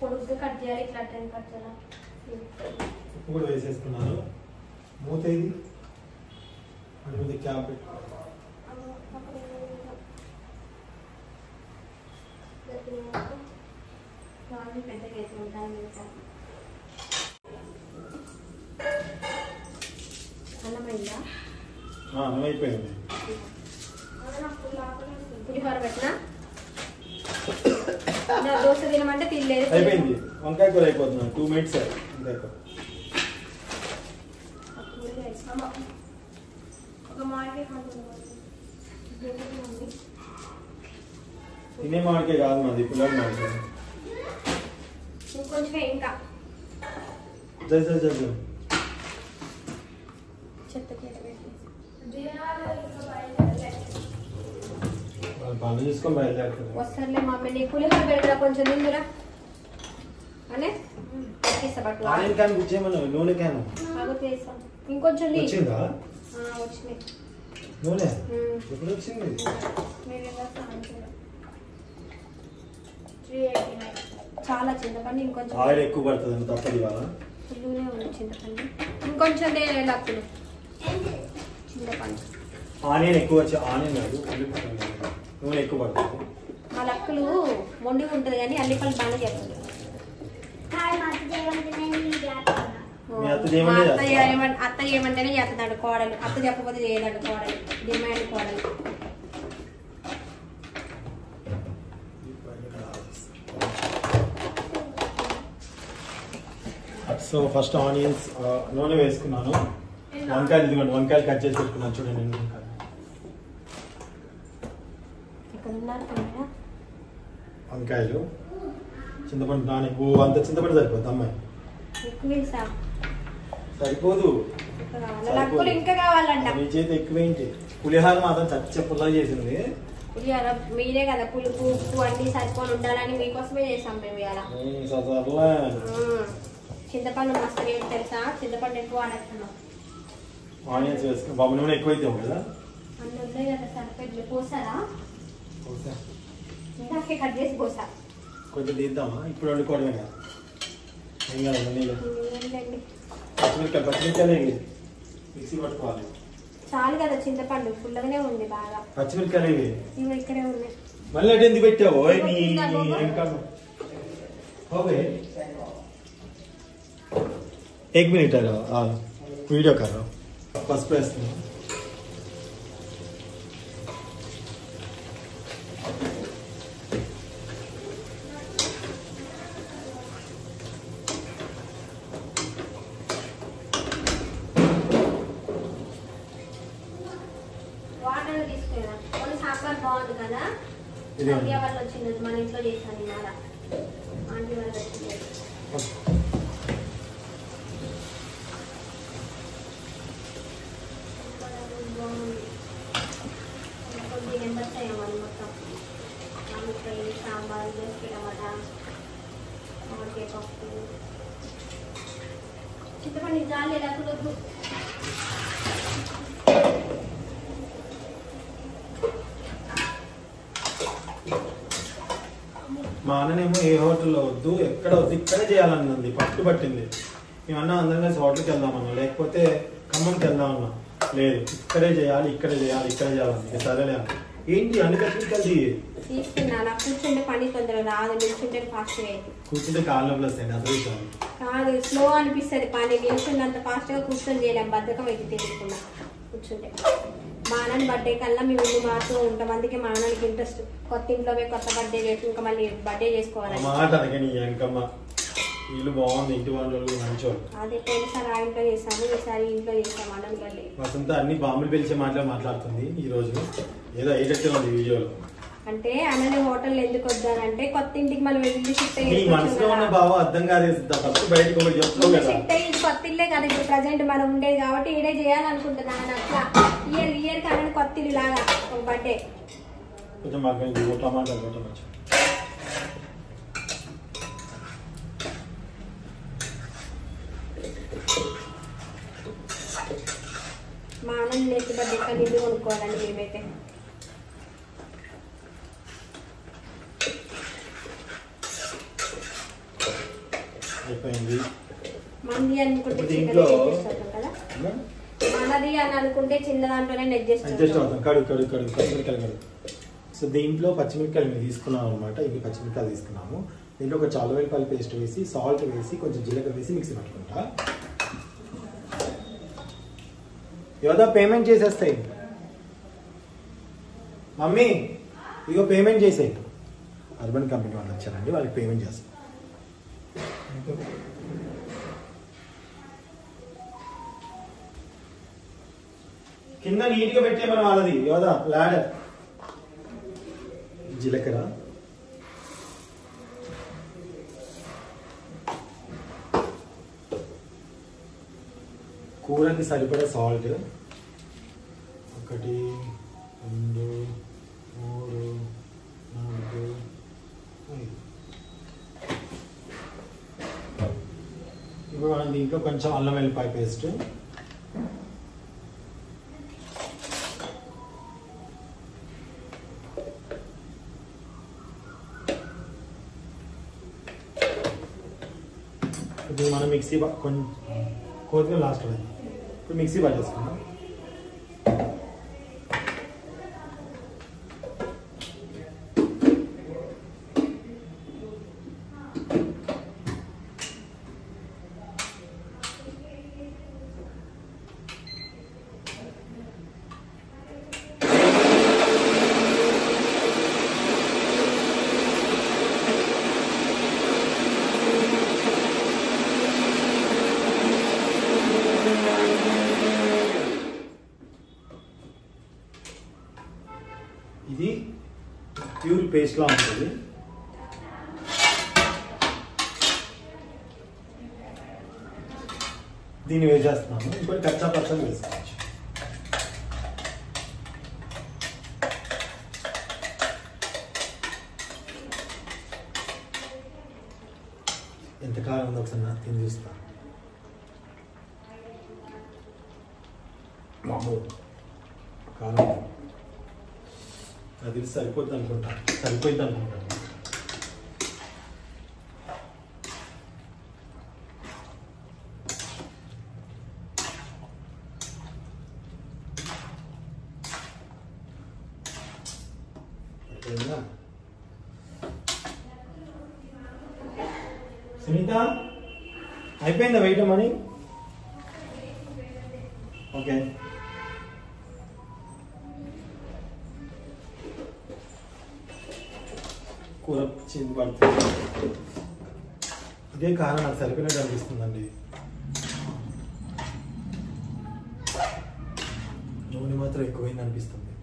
పొడుగ్గా కట్ చేయాలి, ఇట్లా కట్ చేయాలి. ఉప్పు కూడా వేసేసుకున్నాను. మూత ఇది అంటే క్యాప్ పెట్టి అయిపోయింది. పులిహోర పెట్టినా దోశ తినమంటే తినలేదు. అయిపోయింది. వంకాయ కూర అయిపోతున్నా 2 minutes. తినే మామిడికాయ కాదు మాది పుల్లటి మామిడికాయ. ఇంకొంచెం ఇంకా పనులు చూసుకొని బయలుదేరుతుంది. వస్తారులే మమ్మీ నీ పులిహోర పెడతా కొంచెం నిందురా అనే ఆనియన్ క్యాన్ కూర్చేయమను. నూనె క్యాన్ ఇంకొంచెం వచ్చిందా? వచ్చినాయి నూనె ఎప్పుడు వచ్చింది? చాలా చింతపండు ఇంకొంచెం ఆయిల్ ఎక్కువ పడుతుంది తప్పదు ఇవాళ. ఫుల్లునే ఉంది చింతపండు. ఇంకొంచెం లక్కులు చింతపండు. ఆనియన్ ఎక్కువ వచ్చి ఆనియన్ కాదు నూనె ఎక్కువ పడుతుంది. మా లక్కులు మొండిగా ఉంటుంది కానీ అల్లిపల్లి బాగా చేస్తుంది. అత్త ఏమంటేనే చేస్తున్నాడు కోడలు. అత్త చెప్పకపోతే చేయడాడు కోడలు. డిమాండ్ కోడలు. సో ఫస్ట్ ఆనియన్స్ నూనె వేసుకున్నాను. వంకాయలు ఇదిగోండి వంకాయలు కట్ చేసి పెట్టుకున్నాను చూడండి. వంకాయలు చింతపండు నాని అంత చింతపండు సరిపోద్ది అమ్మాయి? సరిపోదు. ఇంకా కావాలంట. మీ చేతి ఎక్కువేంటి? పులిహార మాత్రం చచ్చపుల్లా చేసింది. పులిహార మీరే కదా పులుపు ఉప్పు అన్ని సరిపోని ఉండాలని మీకోసమే చేసాం మేము ఇలా. చింతపండు మస్తు వేసి తెలుసా? చింతపండు ఎక్కువ ఆడుతున్నాం. ఆనియన్స్ వేసుకుని బాబు నూనె ఎక్కువైతే కదా అన్నీ ఉన్నాయి కదా సరిపోయి పోసారా? ఇందాకే కట్ చేసి పోసా. కొంచెం తీద్దామా? ఇప్పుడు వండుకోవడమే కదా. ఏం కాదు నీళ్ళు. పచ్చిమిరకాయలు మిక్సీ పట్టుకోవాలి. చాలు కదా చింతపండు ఫుల్గానే ఉంది బాగా. పచ్చిమిరకాయలు ఇవి ఇక్కడే ఉన్నాయి. మళ్ళీ అటు ఎందుకు పెట్టావు? एक मिनट वीडियो कर रहा हूँ. फर्स्ट प्लेस వాటర్ తీసుకున్నా. కొన్ని సాంబార్ బాగుంది కదా. సంధ్య వాళ్ళు వచ్చింది మన ఇంట్లో చేశాను ఇవాళ. ఆంటీ వాళ్ళు వచ్చింది. సాంబార్ టమాటా మామిడికాయ పప్పు చింతపండు చాలు ఎలా కుదరదు. మా అన్ననేమో ఏ హోటల్లో వద్దు ఎక్కడ వద్దు ఇక్కడే చేయాలన్నది పట్టు పట్టింది. మేమన్నా అందరం కలిసి హోటల్కి వెళ్దామన్నా లేకపోతే ఖమ్మంకి వెళ్దామన్నా లేదు ఇక్కడే చేయాలి ఇక్కడే చేయాలని సరేలే ఏంటి అన్ని కట్టింది తీసుకున్నా. కూర్చుంటే పని తొందరగా రాదు, నిల్చుంటే ఫాస్ట్ గా కూర్చుంటే కాళ్ళు వస్తాయి. అసలు కాదు స్లో అనిపిస్తుంది పని. నిల్చున్నంత ఫాస్ట్ గా కూర్చొని చేయలేం, బద్ధకం అయితే తెలియకుండా కూర్చుంటే. మా నాన్న బర్త్డే కల్లా మేము ముందు మారుతూ ఉంటాం. అందుకే మా నాన్నకి ఇంట్రెస్ట్. కొత్త ఇంట్లో పోయి కొత్త బర్త్డే చేసి ఇంకా మళ్ళీ బర్త్డే చేసుకోవాలి. మాట అనగా ఇల్లు బాగుంది, ఇంటి వాళ్ళు మంచోళ్ళు. అదే పోయినసారి ఆ ఇంట్లో చేసాము, ఈసారి ఇంట్లో చేసాము అన్నది బర్త్డే. వసంత అన్ని బాంబులు పిలిచే మాట్లాడుతుంది ఈ రోజు. ఏదో అయ్యేటట్టే ఉంది వీడియోలో. అంటే అన్నని హోటల్ ఎందుకు వద్దానంటే కొత్త ఇంటికి మనం వెళ్ళి షిఫ్ట్ నీ మనసులో ఉన్న భావం అర్థం కాదు. ఫస్ట్ బయటకు ఒకటి చెప్తావు కదా. షిఫ్ట్ అయ్యి కొత్త ఇల్లే కదా ఇప్పుడు ప్రజెంట్ మనం ఉండేది కాబట్టి ఈడే చేయాలనుకుంటున్నాను. అట్లా ఇయర్ కి అన్నని కొత్త ఇల్లు లాగా ఒక బర్త్డే. కొంచెం మాకు టమాటా కొట్టవచ్చు. మా అన్నని నెక్స్ట్ బర్త్డే కానీ ఇల్లు కొనుక్కోవాలండి మేమైతే. అయిపోయింది. మంది అనుకుంటే దీంట్లో కదా, మనది అని అనుకుంటే చిన్న దాంట్లోనే అడ్జస్ట్ అవుతాం. కడుగు పచ్చిమిరకాయలు కడుగు. సో దీంట్లో పచ్చిమిరకాయలు మేము తీసుకున్నాం అనమాట. ఇవి పచ్చిమిరకాయలు తీసుకున్నాము. దీంట్లో ఒక చాలువేలపాయల పేస్ట్ వేసి, సాల్ట్ వేసి, కొంచెం జీలకర్ర వేసి మిక్సీ పట్టుకుంటా. యోదా పేమెంట్ చేసేస్తాయి. మమ్మీ ఇగో పేమెంట్ చేసేయి. అర్బన్ కంపెనీ వాళ్ళు వచ్చారండి, వాళ్ళకి పేమెంట్ చేస్తాం. కింద నీట్గా పెట్టేమని వాళ్ళది. యోదా లాడర్, జీలకర్ర, కూరకి సరిపడా సాల్ట్, 1 2 3 4 5. ఇప్పుడు మనం దీంట్లో కొంచెం అల్లం వెల్లిపాయ పేస్ట్, ఇప్పుడు మనం మిక్సీ కొంచెం కొద్దిగా లాస్ట్ ఇప్పుడు మిక్సీ పట్టేసుకున్నాం. ఇది ప్యూర్ పేస్ట్ లా ఉంటుంది. దీన్ని వేసేస్తున్నాము. ఇంకోటి కచ్చా పచ్చని వేసుకోవచ్చు. ఎంత కాలం ఉందో ఒకసారి తిని చూస్తా. మామూలు కాలం అది సరిపోద్ది అనుకుంటా. సునీత అయిపోయిందా వెయిట్ మనీ? ఓకే. కూర చింది పడుతుంది. ఇదే కారణం నాకు సరిపోయినట్టు అనిపిస్తుందండి. నూనె మాత్రం ఎక్కువైంది అనిపిస్తుంది.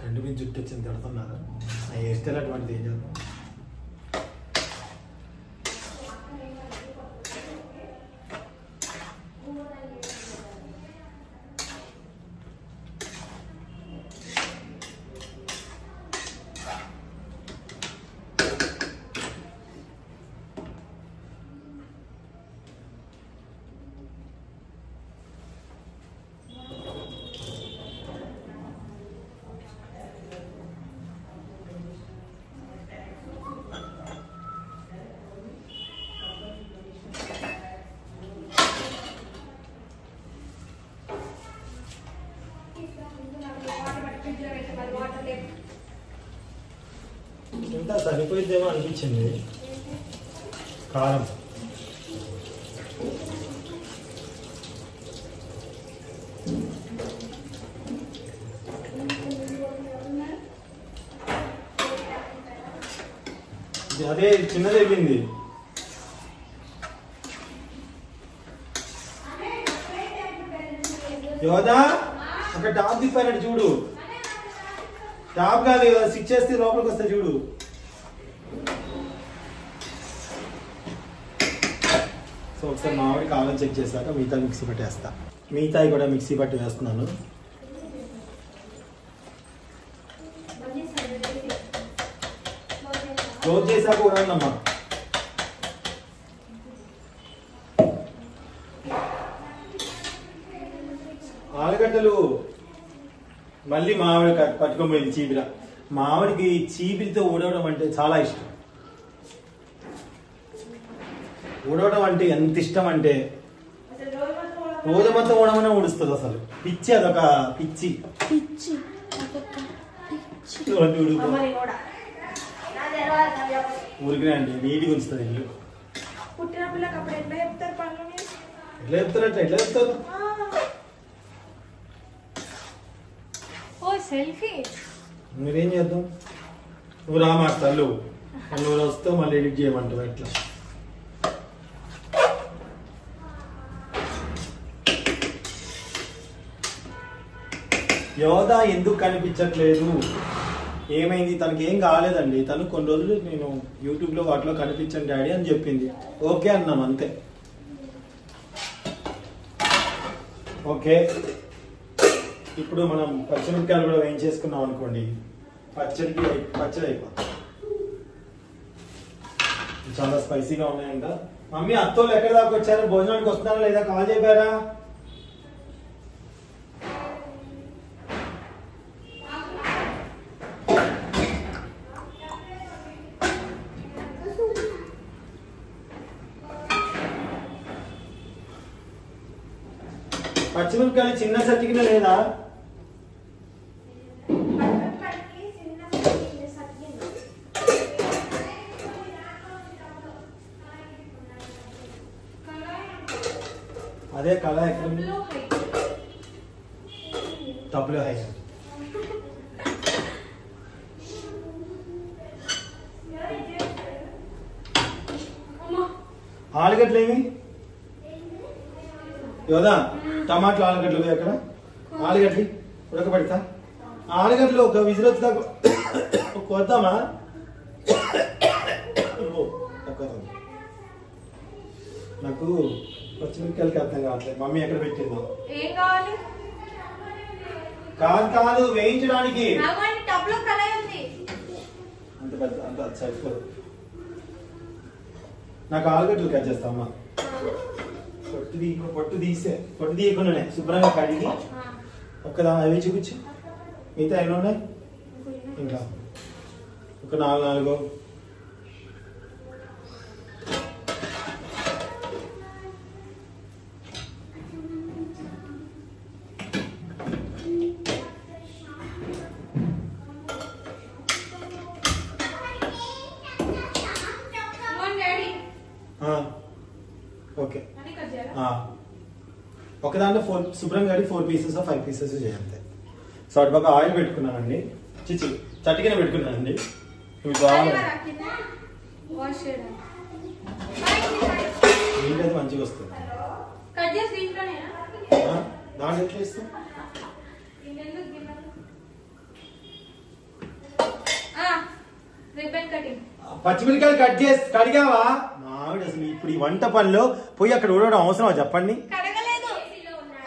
కంటి మీద జుట్టు వచ్చింది తిడుతున్నారా? నా హెయిర్ స్టైల్ అటువంటిది ఏం చేద్దాం. ఇంత సరిపోయిద్దేమో అనిపించింది. కారం అదే చిన్నది అయిపోయింది. యోదా అక్కడ టాప్ తిప్పారట చూడు. టాప్ కాదు కదా, స్విచ్ చేస్తే లోపలికి వస్తా చూడు. సో ఒకసారి మామిడి కాలం చెక్ చేశాక మిగతా మిక్సీ పట్టి వేస్తా. మిగతాయి కూడా మిక్సీ పట్టి వేస్తున్నాను. క్లోజ్ చేశాక ఊరండమ్మా. ఆలుగడ్డలు మళ్ళీ మామిడి పట్టుకోబోయింది చీపిర. మామిడికి చీపిరితో ఊడవడం అంటే చాలా ఇష్టం. ఊడవడం అంటే ఎంత ఇష్టం అంటే రోజు మొత్తం ఊడమనే ఊడుస్తుంది. అసలు పిచ్చి, అదొక పిచ్చి. ఊరికినే అండి నీటిగా ఉంచుతుంది ఇల్లు. పుట్టిన పిల్లకి అప్పుడు ఎట్లా చెప్తారు పనులు? ఎట్లా చెప్తారట? ఎట్లా చెప్తారు? సెల్ఫీ మీరేం చేద్దాం? నువ్వు రామాడతావు, నువ్వు వస్తావు మళ్ళీ ఎడిట్ చేయమంటావు. ఎట్లా? యోధా ఎందుకు కనిపించట్లేదు? ఏమైంది? తనకి ఏం కాలేదండి. తను కొన్ని రోజులు నేను యూట్యూబ్లో వాటిలో కనిపించాను డాడీ అని చెప్పింది. ఓకే అన్నాం అంతే. ఓకే, ఇప్పుడు మనం పచ్చిమిరపకాయలు కూడా వేయించేసుకున్నాం అనుకోండి, పచ్చడి అయిపోతుంది. చాలా స్పైసీగా ఉన్నాయంట. మమ్మీ అత్తోళ్ళు ఎక్కడి దాకా వచ్చారు? భోజనానికి వస్తున్నారా లేదా? కాల్ చెప్పారా? పచ్చిమిరపకాయలు చిన్న సట్టికిన లేదా? అదే కళ ఎక్కడ తప్పులో హై. ఆలుగడ్డలు ఏమి యోదా? టమాటాలు ఆలుగడ్డలు ఎక్కడ? ఆలుగడ్డలు ఉడకబెడతా. ఆలుగడ్డలు ఒక విజిల్ వచ్చి కొద్దామా? నాకు పచ్చిమిరపకాయలకి అర్థం కావట్లేదు. మమ్మీ ఎక్కడ పెట్టిందో? ఏం కావాలి? కాదు వేయించడానికి. అంత పెద్ద అంత సరిపోదు. నాకు ఆలుగడ్డలు కట్ చేస్తామా? పొట్టు తీయకుండానే శుభ్రంగా కడిగి ఒక్కదా అవి చూపించు. మిగతా ఎన్ని ఉన్నాయి? ఇంకా ఒక 4 ఓకే. ఒక దాంట్లో 4 శుభ్రంగా 4 పీసెస్ 5 పీసెస్ చేయాలి. సో అటు పక్క ఆయిల్ పెట్టుకున్నానండి. చట్టికిన పెట్టుకున్నానండి. ఇవి కావాలి నీళ్ళది మంచిగా వస్తుంది. దాంట్లో ఎట్లా ఇస్తాం? పచ్చిమిరకాయలు కట్ చేసి కడిగావా? మావిడ అసలు ఇప్పుడు ఈ వంట పనిలో పోయి అక్కడ ఊడవడం అవసరమా చెప్పండి?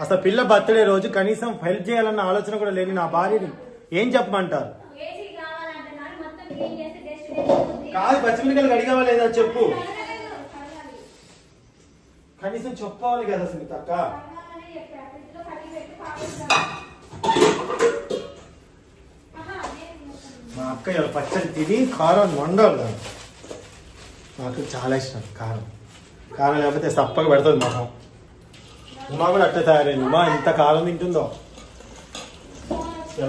అసలు పిల్ల బర్త్డే రోజు కనీసం హెల్ప్ చేయాలన్న ఆలోచన కూడా లేని నా భార్యని ఏం చెప్పమంటారు? కాదు, పచ్చిమిరకాయలు కడిగావా లేదా చెప్పు. కనీసం చెప్పాలి కదా సునీత అక్క. మా అక్క ఇలా పచ్చడి తిని కారం వండాలి కదా. నాకు చాలా ఇష్టం కారం. కారం లేకపోతే సప్పగా పెడుతుంది మొహం. ఉమా కూడా అట్ట తయారైంది. ఉమా ఎంత కారం తింటుందో.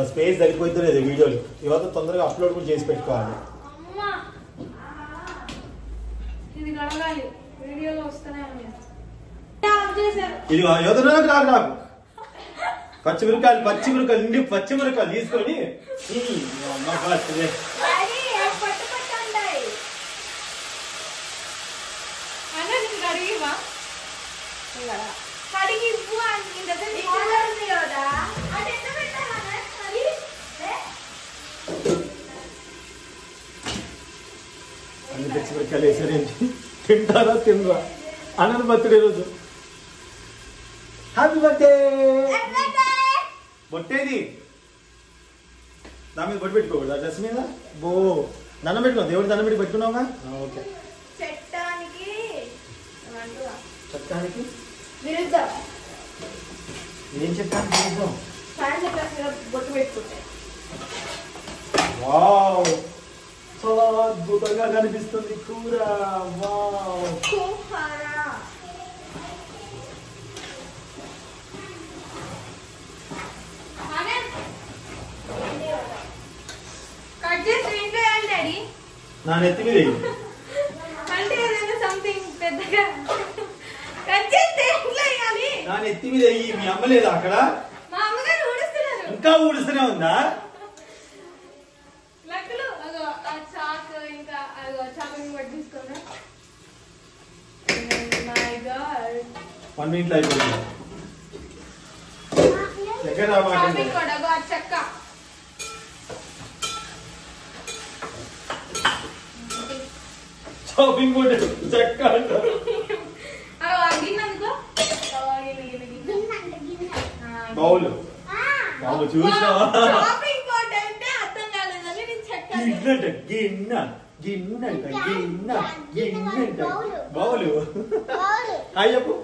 స్పేస్ సరిపోతుందో లేదు వీడియోలు. ఇవాళ తొందరగా అప్లోడ్ కూడా చేసి పెట్టుకోవాలి. ఇది యువతలోకి రాకు. నాకు పచ్చిమిరకాయలు నిండి పచ్చిమిరకాయలు తీసుకొని అన్ని తెచ్చిమిరకాయలు వేసారేంటి తింటారా తినరా అన్నది బర్త్డే రోజు హ్యాపీ బర్త్డే బొట్టేది దాని మీద బొట్టు పెట్టుకోకూడదు ఆ డ్రెస్ మీద బో దండం పెట్టుకో దేవుడు దండం పెట్టి పెట్టుకున్నావుగా ఓకే చట్టానికి ఏం చట్టానికి విరుద్ధం బొట్టు పెట్టుకుంటే వావ్ చాలా అద్భుతంగా కనిపిస్తుంది కూర వావ్ నా నెత్తి మీద నా నెత్తి మీద మీ అమ్మ లేదా అక్కడ ఇంకా ఊడుస్తూనే ఉందా వన్ మినిట్లో అయిపోయింది ఎక్కడ చెక్క షాపింగ్ బోర్డు చెక్క అంటారు బౌలు బాబు చూసావా గిన్నెట గిన్నె గిన్నెట గిన్నె గిన్నెట బౌలు హాయ్ చెప్పు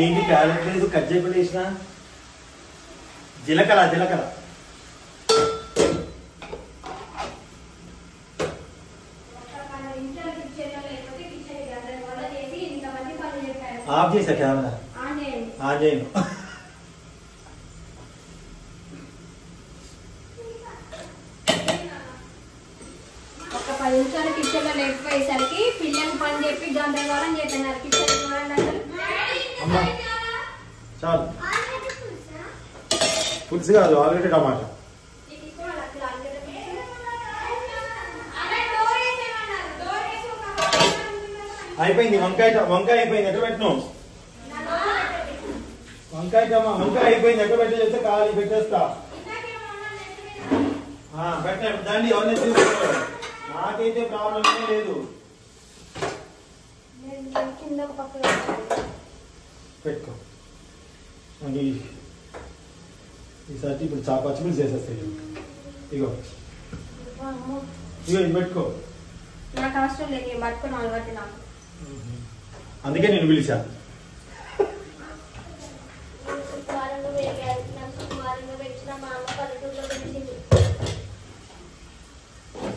ఏంటి క్యారెట్ లేదు కట్ చేయకుండా వేసిన జీలకర్ర జీలకర్ర ఆఫ్ చేసా కెమెరా ఆన్ చేయను ఒక 10 నిమిషాలు కిచెన్ లో లేకపోయేసరికి పిల్లలు పని చెప్పి గందరగోళం చేస్తున్నారు కిచెన్ చూడండి అసలు అమ్మా చాలు పులుసు కాదు ఆల్రెడీ టమాటా అయిపోయింది వంకాయ అయిపోయింది ఎక్కడ పెట్టినావు వంకాయ అయిపోయింది ఎక్కడ పెట్టే చెప్తే ఖాళీ పెట్టేస్తా పెట్టే దాన్ని ఎవరిని తీసుకుంటారు నాకైతే ప్రాబ్లం లేదు పెట్టుకో ఈసారి ఇప్పుడు పచ్చిమిర్చి చేసేస్తాయి ఇగో ఇది పెట్టుకో నాకు అవసరం లేదు నేను పట్టుకున్నాను కాబట్టి నాకు అందుకే నేను పిలిచా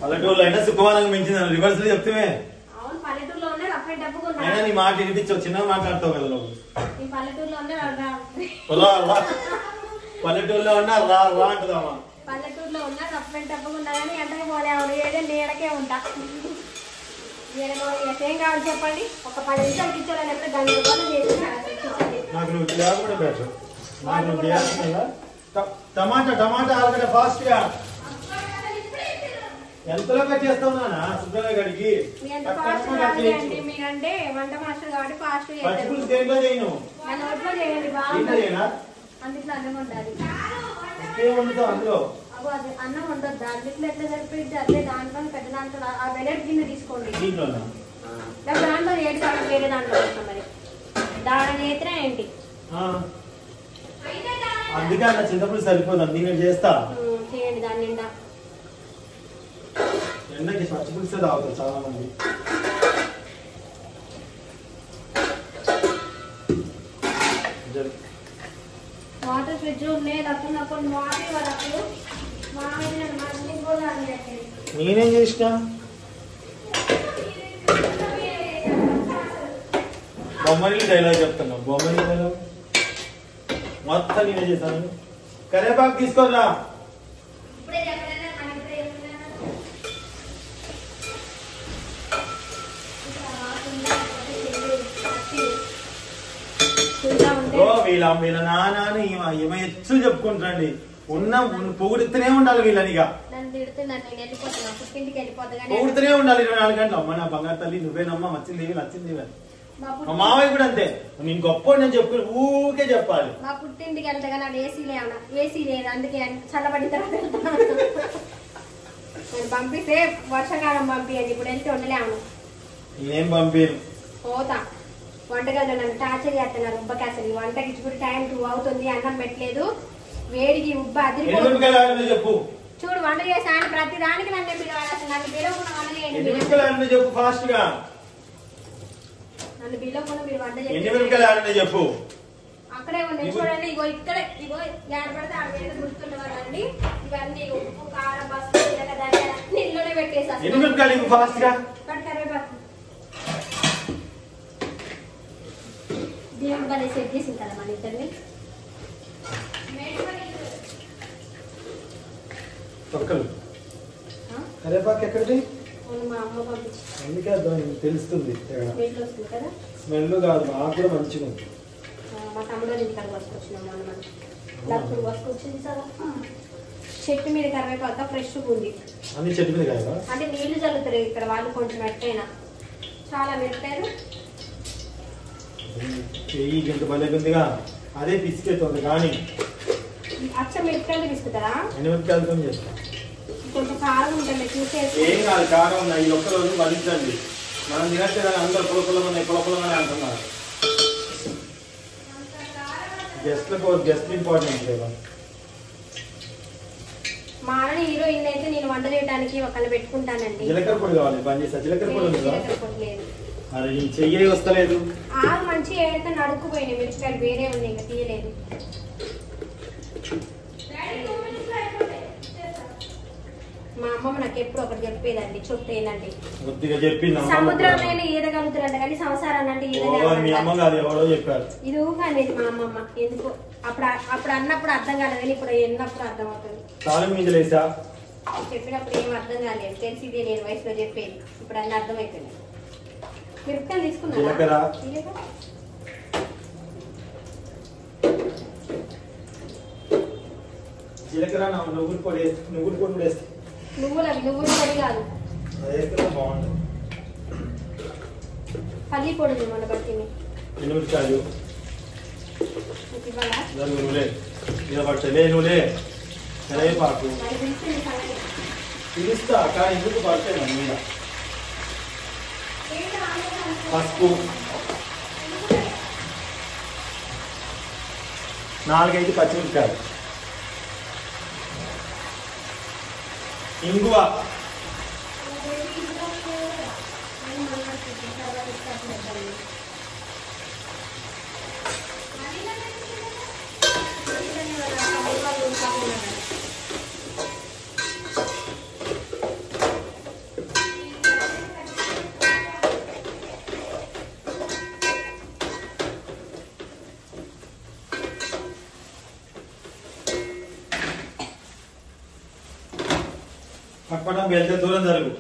పల్లెటూరులో అయినా శుక్రవారంగా పెంచింది రివర్స్ చెప్తే అయినా నీ మాట వినిపించవు చిన్నగా మాట్లాడతావు కదా నువ్వు పల్లెటూరులో ఉన్నా రా రా అంటుందామా పల్లెటూరులో ఉన్నా రఫ్ అండ్ టఫ్గా ఉన్నా కానీ ఎంతకు పోలే ఏదో నీడకే ఉంటా ఏం కావాలి చెప్పండి ఒక 10 నిమిషాలు కిచెన్ ఎప్పుడు గంటలు చేసి నాకు నువ్వు కూడా బెటర్ నాకు నువ్వు చేయాల్సిందా టమాటా ఆలుగడ్డ ఫాస్ట్ గా ఎంతలో కట్ చేస్తావు నాన్న శుభ్రంగా గడికి మీరంటే వంట మాస్టర్ కాబట్టి ఫాస్ట్ పచ్చిపులుసు దేంట్లో చేయను నోట్లో చేయండి బాగా అందుట్లో అన్నం ఉండాలి వండుతావు అందులో అన్నం ఉండదు అందుట్లో ఎట్లా సరిపోయింది అదే దాంట్లో పెద్ద దాంట్లో ఆ వెనట్ గిన్నె తీసుకోండి దాంట్లో ఏడు కావాలి వేరే దాంట్లో వస్తాం మరి దాని నేత్రం ఏంటి అందుకే అన్న చింతపులుసు సరిపోదు అందుకే చేస్తా చేయండి దాని నిండా ఎండకి పచ్చిపులుసే తాగుతారు చాలా మంది వాటర్ ఫ్రిడ్జ్ ఉన్నాయి రక్కున్నప్పుడు వాటర్ వరకు నేనేం చేసిన బొమ్మరిల్లు డైలాగ్ చెప్తున్నా బొమ్మరిల్లు డైలాగ్ మొత్తం నేనే చేశాను కరేపాకు తీసుకోరా వీళ్ళ నాన్న ఏమో ఎచ్చులు చెప్పుకుంటారండి ఉన్న పొగుడుతూనే ఉండాలి వీళ్ళనిగా పొగుడుతూనే ఉండాలి 24 గంటలు అమ్మ నా బంగారు తల్లి నువ్వేనమ్మా వచ్చింది నచ్చింది మా మామయ్య కూడా అంతే, నేను గొప్ప నేను చెప్పు ఊకే చెప్పాలి. మా పుట్టింటికి వెళ్తే కానీ నాకు ఏసీ లేదు, అందుకే చల్లబడి నేను పంపిస్తే వర్షాకాలం పంపించండి, ఇప్పుడు వెళ్తే ఉండలేము. నేను పంపాను పోతా వంటగదిలో నన్ను టార్చర్ చేస్తున్నారు. ఉబ్బకి అసలు ఈ వంటకి ఇప్పుడు టైం 2 అవుతుంది, అన్నం పెట్టలేదు, వేడికి ఉబ్బ అదిరిపోతుంది. చెప్పు చూడు వంట చేసాను ప్రతి దానికి నన్ను పిలవాలి, అసలు నన్ను పిలవకుండా వంట చేయండి. చెప్పు ఫాస్ట్ గా, నన్ను పిలవకుండా మీరు వంట చేయండి చెప్పు. అక్కడే ఉన్నాయి చూడండి, ఇగో ఇక్కడే, ఇగో ఏడబడితే ఆడ మీద గుర్తుండవాలండి. ఇవన్నీ ఉప్పు కారం పసుపు నీళ్ళలోనే పెట్టేసి ఫాస్ట్ గా కరివేపాకు దేవుడు బాగా సెట్ చేసింది కదా మన ఇద్దరిని. కరివేపాకు ఎక్కడిది? మా అమ్మ పంపించి అందుకే తెలుస్తుంది కదా, స్మెల్ కాదు, మాకు కూడా మంచిగా ఉంది. మా తమ్ముడు ఇంటికాడ వసుకొచ్చినాం మనం వసుకొచ్చింది కదా. చెట్టు మీద కరివేపాక ఫ్రెష్ ఉంది, అన్ని చెట్టు మీద కాదా? అంటే నీళ్లు చల్లుతారు ఇక్కడ వాళ్ళు, కొంచెం ఎట్టయినా చాలా మిరపకాయలు ఇంత భలేగా అదే పిసికేస్తుంది. కానీ అచ్చ మిరపకాయలు తీసుకుంటారా? మిరపకాయలతో చేస్తా, కొంచెం కారం ఉంటుంది చూసేసి. ఏం కాదు, కారం ఉన్నాయి, ఈ ఒక్క రోజు భరించండి. మనం తినట్టే కానీ అందరు పొలపొలమని పొలపొలమని అంటున్నారు. గెస్ట్ ఇంపార్టెంట్ లేదా? మా అన్న హీరోయిన్ అయితే నేను వంట చేయడానికి ఒకళ్ళు పెట్టుకుంటానండి. జీలకర్ర పొడి కావాలి, బంద్ చేస్తా. జీలకర్ర పొడి లేదు, అరే చెయ్యి వస్తలేదు. మంచి ఏదైతే నడుక్కుపోయినాయి మిరపకాయలు, వేరే ఉన్నాయి ఇంకా తీయలేదు. మా అమ్మమ్మ నాకు ఎప్పుడు ఒకటి చెప్పేదండి, చెప్తేనండి సముద్రంలో ఈదగలుగుతారంట కానీ సంసారాన్ని అంటే ఇది ఊహనేది మా అమ్మమ్మ. ఎందుకు అప్పుడు అన్నప్పుడు అర్థం కాలేదు కానీ ఇప్పుడు ఎన్నప్పుడు అర్థం అవుతుంది. చెప్పినప్పుడు ఏం అర్థం కాలేదు, తెలిసిదే నేను వయసులో చెప్పేది, ఇప్పుడు అన్నీ అర్థమైపోయింది. మిరపకాయలు తీసుకున్నా జీలకర్ర నువ్వుల పొడి, నువ్వుల పొడి కూడా వేస్తా. నువ్వుల పొడి కాదు, బాగుంటుంది. పల్లి పొడి మన బట్టిని ఎనిమిదికాయలు నువ్వులే మీద పట్టలే, నువ్వులే కరివేపాకు పిలుస్తా కానీ ఎందుకు పడతాయి మన మీద. పసుపు 4-5 పచ్చిమిరపకాయలు, ఇంగువ, పక్కన వెళ్తే దూరం జరుగు,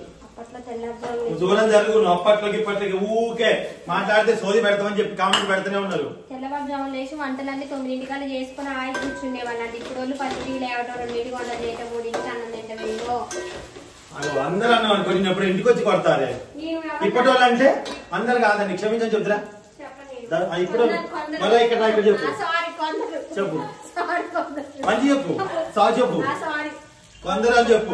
దూరం జరుగు. నువ్వు అప్పట్లోకి ఇప్పట్లోకి ఊకే మాట్లాడితే సోది పెడతామని చెప్పి కామెంట్ పెడుతూనే ఉన్నారు. తెల్లవారుజామున లేచి వంటలన్నీ 9 చేసుకుని ఆయి కూర్చుండేవాళ్ళండి. ఇప్పుడు వాళ్ళు 10 లేవటం, 2 వంటలు చేయటం, 3 అన్నం తింటవేమో అందరూ అన్నం అనుకున్నప్పుడు ఇంటికి వచ్చి కొడతారే. ఇప్పటి వాళ్ళు అంటే అందరు కాదండి, క్షమించని చెప్తురా. ఇప్పుడు మళ్ళీ ఇక్కడ చెప్పు, చెప్పు మంచి చెప్పు, సారీ చెప్పు, కొందరు అని చెప్పు.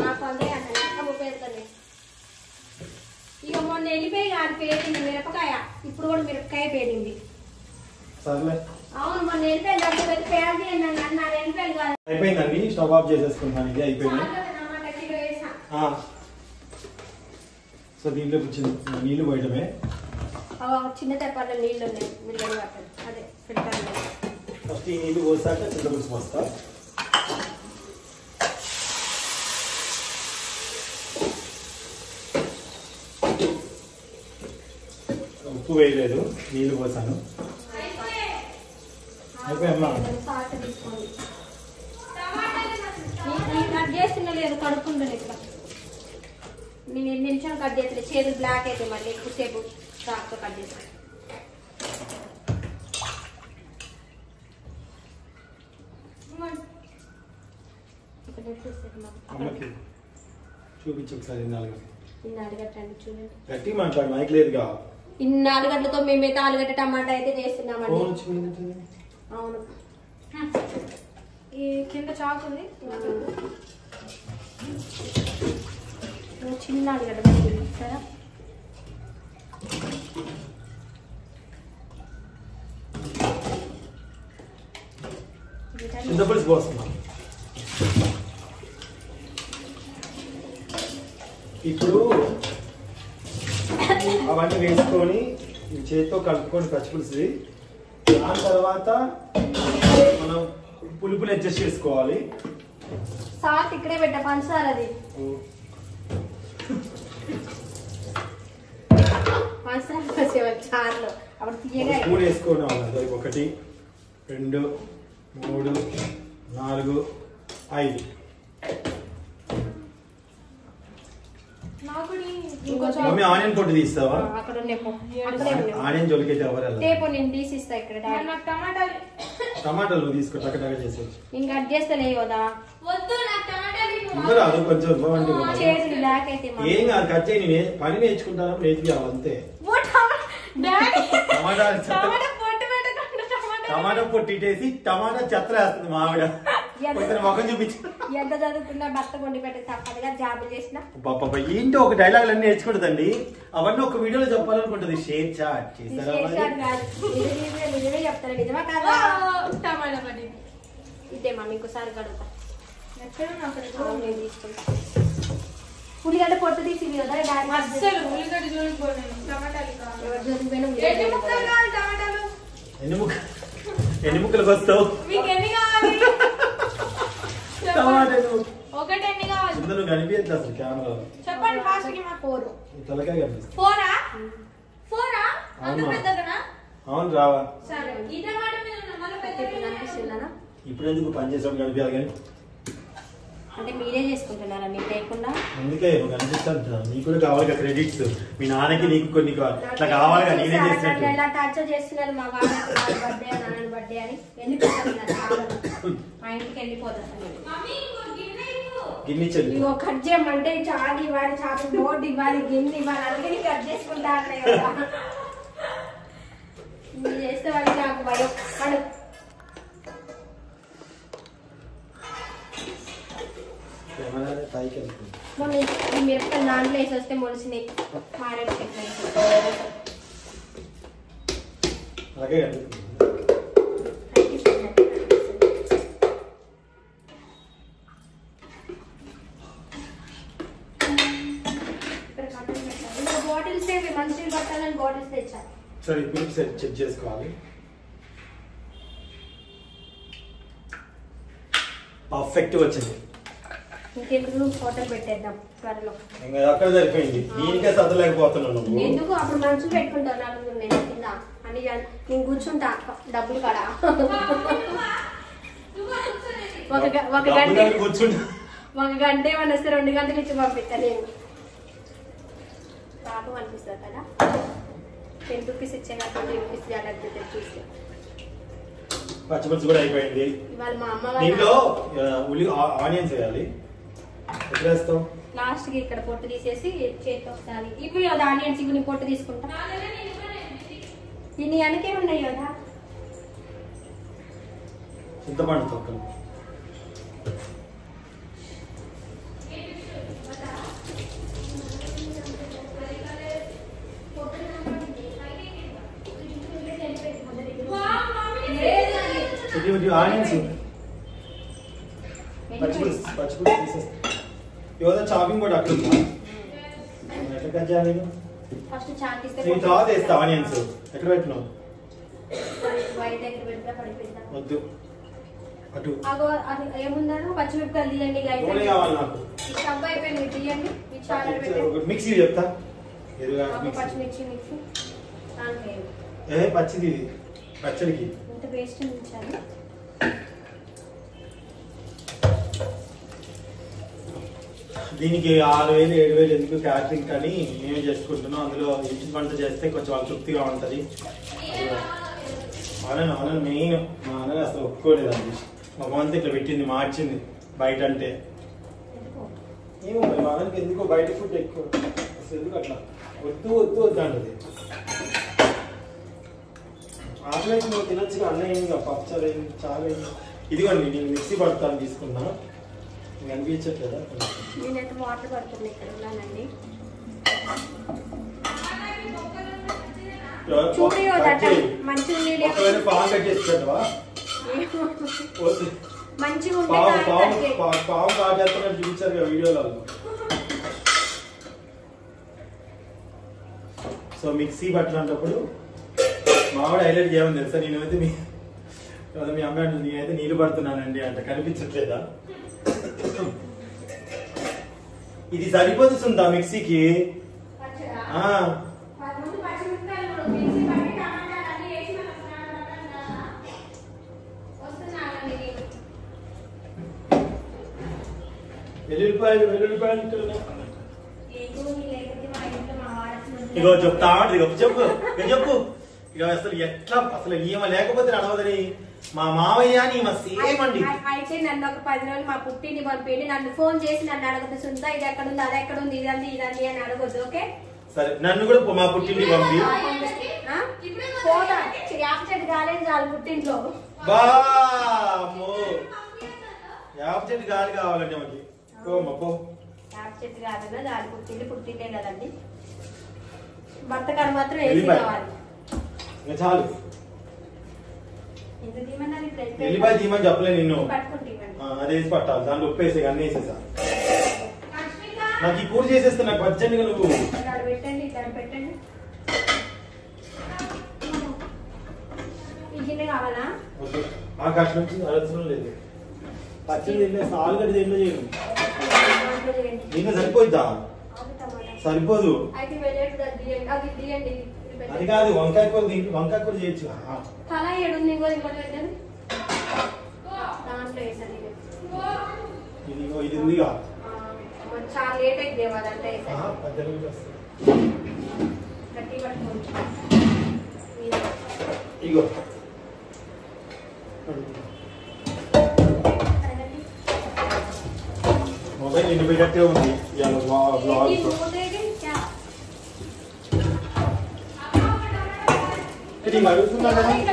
ఇక మొన్న వెళ్ళిపోయి కాదు పేరింది మిరపకాయ, ఇప్పుడు కూడా మిరపకాయ పేరింది. సర్లే అవును, మొన్న వెళ్ళిపోయింది పేరు అన్నారు, వెళ్ళిపోయింది కాదు. అయిపోయిందండి, స్టవ్ ఆఫ్ చేసేసుకుంటాను. ఇది అయిపోయింది. సో దీంట్లో నీళ్లు పోయటమే. చిన్న తెప్పాల నీళ్ళు ఉన్నాయి, అదే ఫిల్టర్. ఫస్ట్ ఈ నీళ్లు పోసాక చింతపులుసు పోస్తా. ఉప్పు వేయలేదు, నీళ్లు పోసాను. అయిపోయమ్మా, కట్ చేస్తున్నా లేదు, కడుక్కుంటాను. ఇక్కడ నేను 8 నిమిషాలు కట్ చేస్తాను, చేతులు బ్లాక్ అయితే మళ్ళీ ఎక్కువసేపు చాకుతో కట్ చేస్తాను. అమ్మకి చూపించు ఒకసారి. అడగట్టండి చూడండి, గట్టి మాట్లాడు, మైక్ లేదుగా. ఇన్ని ఆలుగడ్డలతో మేమైతే ఆలుగడ్డ టమాటా అయితే చేస్తున్నామండి. అవును ఈ కింద చాకు ఉంది చిన్న ఆలుగడ్డ సరే చింతపులుసు పోస్తున్నా. ఇప్పుడు అవన్నీ వేసుకొని చేతితో కలుపుకొని పచ్చిపులుసు. దాని తర్వాత మనం పులుపులు అడ్జస్ట్ చేసుకోవాలి. సాల్ట్ ఇక్కడే పెట్టా పంచదార అది పంచదార చారులో అప్పుడు తీయగా స్పూన్ వేసుకోవడం వల్ల 1 2 3 4 5 మమ్మీ ఆనియన్ పొట్టు తీస్తావా? అక్కడ ఆనియన్ జోలికైతే ఎవరు నేను తీసిస్తా ఇక్కడ. టమాటాలు నువ్వు తీసుకో టకటక చేసేసి. ఇంకా కట్ చేస్తలే కదా అది కొంచెం బ్లాక్ అయితే ఏం కాదు కట్ చేయి. నేను పని నేర్చుకుంటాను నేర్చుకోవాలి అంతే. టమాటా పొట్టు ఇటేసి టమాటా చెత్త వేస్తుంది మావిడ. మొఖం చూపించి ఎంత చదువుకున్నా భర్త కొండి పెట్టే తప్పదుగా జాబులు చేసిన బాబా ఏంటో ఒక డైలాగులు అన్ని నేర్చుకుంటుందండి. అవన్నీ ఒక వీడియోలో చెప్పాలనుకుంటుంది. షేర్ చాట్ చేస్తారా? నిజమే చెప్తాను. నిజమా కాదా? టమాటా పడి ఇదే మమ్మీ ఇంకోసారి కడుగుతా. ఉల్లిగడ్డ పొట్టు తీసింది కదా అస్సలు ఉల్లిగడ్డ జోలిపోయాను. టమాటాలు ఎన్ని ముక్కలకు వస్తావు? మీకు ఎన్ని కావాలి? ఒకటి ఎన్ని కావాలి? నువ్వు కనిపించదు అసలు కెమెరా. చెప్పండి ఫాస్ట్ కి. మా 4 తలకాయ కనిపిస్తుంది. 4 అంత పెద్దగా? అవును రావా. సరే ఈ టమాటా మీద మన పెద్దగా కనిపిస్తుందా? ఇప్పుడు ఎందుకు పని చేసాం కనిపించాలి కానీ అంటే మీరే చేసుకుంటున్నారా మీకు లేకుండా? అందుకే కనిపిస్తా. నీకు కూడా కావాలి క్రెడిట్స్. మీ నాన్నకి నీకు కొన్ని అట్లా కావాలి కదా. నేనే చేసినట్టు ఎలా టార్చర్ చేస్తున్నారు మా వాళ్ళకి. బర్త్డే నాన్న బర్త్డే అని వెళ్ళిపోతాను. మా ఇంటికి వెళ్ళిపోతాను. గిన్నె చెల్లి ఇగో కట్ చేయమంటే చాలు ఇవ్వాలి, చాలు బోర్డు ఇవ్వాలి, గిన్నె ఇవ్వాలి, అందుకని కట్ చేసుకుంటా అన్నాయి కదా. మీరు చేస్తే వాళ్ళు నాకు భయం. వాడు మొన్న ఈ మిరపకాయలు దాంట్లో వేసి వస్తే మొలిసినాయి. మారేడు చెట్లు అలాగే బాటిల్స్ మంచిగా పట్టాలని బాటిల్స్ తెచ్చాను. సరే ఇప్పుడు చెక్ చేసుకోవాలి. పర్ఫెక్ట్ వచ్చింది. ఇంకెందుకు హోటల్ పెట్టేద్దాం త్వరలో. అక్కడ సరిపోయింది. దీనికే సర్దలేకపోతున్నావు నువ్వు. ఎందుకు అప్పుడు మంచులు పెట్టుకుంటావు నలుగురు నేను కింద అని నేను కూర్చుంటా డబ్బులు కాడ. ఒక గంట ఏమన్నా వస్తే 2 గంటలు ఇచ్చి పంపిస్తా నేను. పాపం అనిపిస్తుంది కదా. 10 రూపీస్ ఇచ్చే కదా 20 రూపీస్ జాగ్రత్త చూస్తే. పచ్చిమిర్చి కూడా అయిపోయింది. ఇవాళ మా అమ్మ దీంట్లో ఆనియన్స్ వేయాలి. ఎట్లా వేస్తావు? లాస్ట్ కి ఇక్కడ పొట్టు తీసేసి చేతితో ఒకసారి ఇవి కదా ఆనియన్స్ ఇవి పొట్టు తీసుకుంటా. దీన్ని వెనకే ఉన్నాయి కదా. చింతపండు తొక్కలు ఆనియన్స్ పచ్చిపులుసు తీసేస్తా. యోగా చాపింగ్ కూడా అక్కడ ఉందా? ఎట్లా కట్ చేయాలి? ఫస్ట్ చాట్ ఇస్తే నేను తర్వాత వేస్తా. ఆనియన్స్ ఎక్కడ పెట్టినావు? వైట్ ఎక్కడ పెడతా పడిపోయిందా? వద్దు అటు ఏముందను పచ్చిమిరపకాయలు తీయండి. కావాలి నాకు. స్టవ్ అయిపోయింది తీయండి. మిక్సీ చెప్తా. పచ్చిమిర్చి మిక్సీ పచ్చిది పచ్చడికి ఇంత పేస్ట్ ఉంచాలి. దీనికి 6,000 7,000 ఎందుకు క్యాటరింగ్ కానీ మేమే చేసుకుంటున్నాం. అందులో ఇంటి వంట చేస్తే కొంచెం వాళ్ళు తృప్తిగా ఉంటుంది. ఆనని మెయిన్ మా అన్నని అసలు ఒప్పుకోలేదండి. మా వంత ఇట్లా పెట్టింది మార్చింది బయట అంటే. ఏమో మా అన్నకి ఎందుకో బయట ఫుడ్ ఎక్కువ అసలు ఎందుకు అట్లా వద్దు వద్దు వద్దు అంటది. ఆకలి నువ్వు తినొచ్చుగా, అన్నయ్య పచ్చడి చాలా. ఇదిగోండి నేను మిక్సీ పడతాను తీసుకున్నా, మీకు అనిపించట్లేదా? నేనైతే వాటర్ పడుతుంది ఇక్కడ ఉన్నానండి. ఒకవేళ పాలు కట్ చేసి పెట్టవా? పావు కాటేస్తున్నట్టు చూపించారు కదా వీడియోలో. సో మిక్సీ పట్టినప్పుడు మావాడు హైలైట్ చేయమని తెలుసా, నేనైతే మీ అమ్మాయి అంటే నేనైతే నీళ్ళు పడుతున్నానండి అంట, కనిపించట్లేదా? ఇది సరిపోతుందా మిక్సీకి? వెల్లుల్లిపాయలు ఇగో చెప్తా చెప్పు చెప్పు. ఇక అసలు ఎట్లా అసలు ఈమె లేకపోతే నడవదని మా మావయ్య ఈమె సేమ్ అండి. అయితే నన్ను ఒక 10 రోజులు మా పుట్టిని పంపిండి నన్ను ఫోన్ చేసి నన్ను అడగదు, సుందా ఇది ఎక్కడుంది అది ఎక్కడుంది ఇదండి ఇదండి అని అడగొద్దు. ఓకే సరే, నన్ను కూడా మా పుట్టింటి పంపి. యాప్ చెట్టు కాలేదు చాలు పుట్టింట్లో. యాప్ చెట్టు గాలి కావాలండి మాకు. యాప్ చెట్టు కాదన్నా చాలు, పుట్టింటే కదండి. భర్త కాడ మాత్రం ఏసీ కావాలి చాలు. ఎల్లిపాయ తీయమని చెప్పలే నిన్ను, అదేసి పట్టాలి. దాంట్లో ఉప్పు వేసే అన్నీ వేసేసా. నాకు ఈ కూర చేసేస్తే నాకు అర్జెంట్గా నువ్వు పెట్టండి పెట్టండి. ఈ కావాలా? ఆ కష్టం నుంచి అవసరం లేదు. పచ్చడి తింటే ఆలుగడ్డ దీంట్లో చేయను, దీంట్లో సరిపోద్దా? సరిపోదు. అది కాదు, వంకాయ కూర చేయొచ్చు. తల ఏడుంది ఇది ఉందిగా, చాలా లేట్ అయితే అదంటే ఇగో మొబైల్ నిండిపోయేటట్టే ఉంది.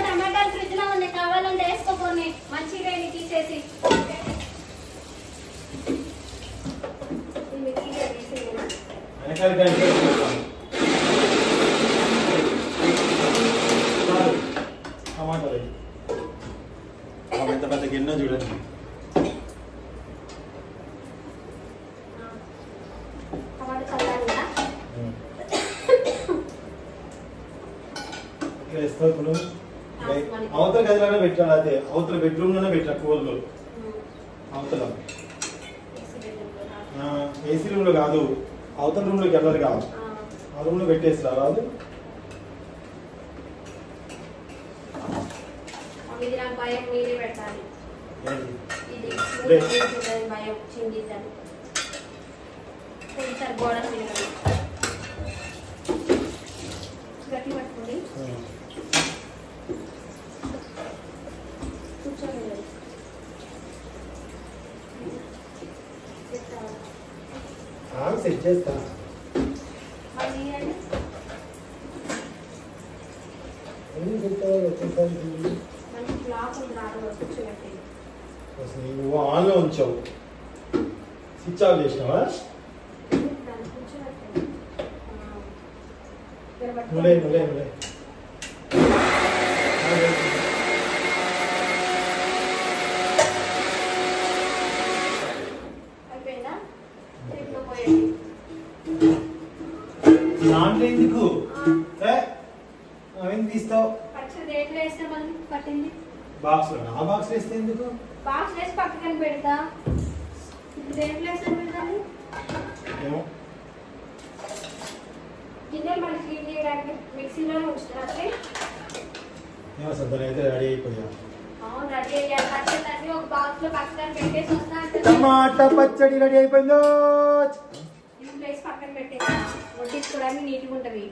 టమాటాలు ఫ్రిడ్జ్ లో ఉన్నాయి, కావాలంటే వేసుకోపోయి మంచిగా తీసేసి టమాటాలు ఎంత పెద్ద గిన్నె చూడండి. అవతల గదిలోనే పెట్టాలి, అదే అవతల బెడ్రూమ్ లోనే పెట్టా కూరలు. అవతల ఏసీ రూమ్ లో కాదు, అవతల రూమ్ లోకి వెళ్ళరు కాదు, ఆ రూమ్ లో పెట్టేస్తా రాదు. సెట్ చేస్తా. నువ్వు ఆన్లో ఉంచావు, స్విచ్ ఆఫ్ చేసినావా? నువ్వులే దాంట్లో ఎందుకు అవన్నీ తీస్తావు? బాక్స్ లో. ఆ బాక్స్ వేస్తే ఎందుకు? బాక్స్ వేసి పక్కన పెడతా. గిన్నెలు మళ్ళీ క్లీన్ చేయడానికి మిక్సీలోనే ఉంచుతారు. అయితే రెడీ అయిపోయా. రెడీ అయ్యాలి. ఒక బాక్స్ లో పక్కన పెట్టేసి వస్తా. టమాటా పచ్చడి రెడీ అయిపోయిందో. ప్లేస్ పక్కన పెట్టేసి వడ్డించుకోవడానికి నీట్గా ఉంటుంది.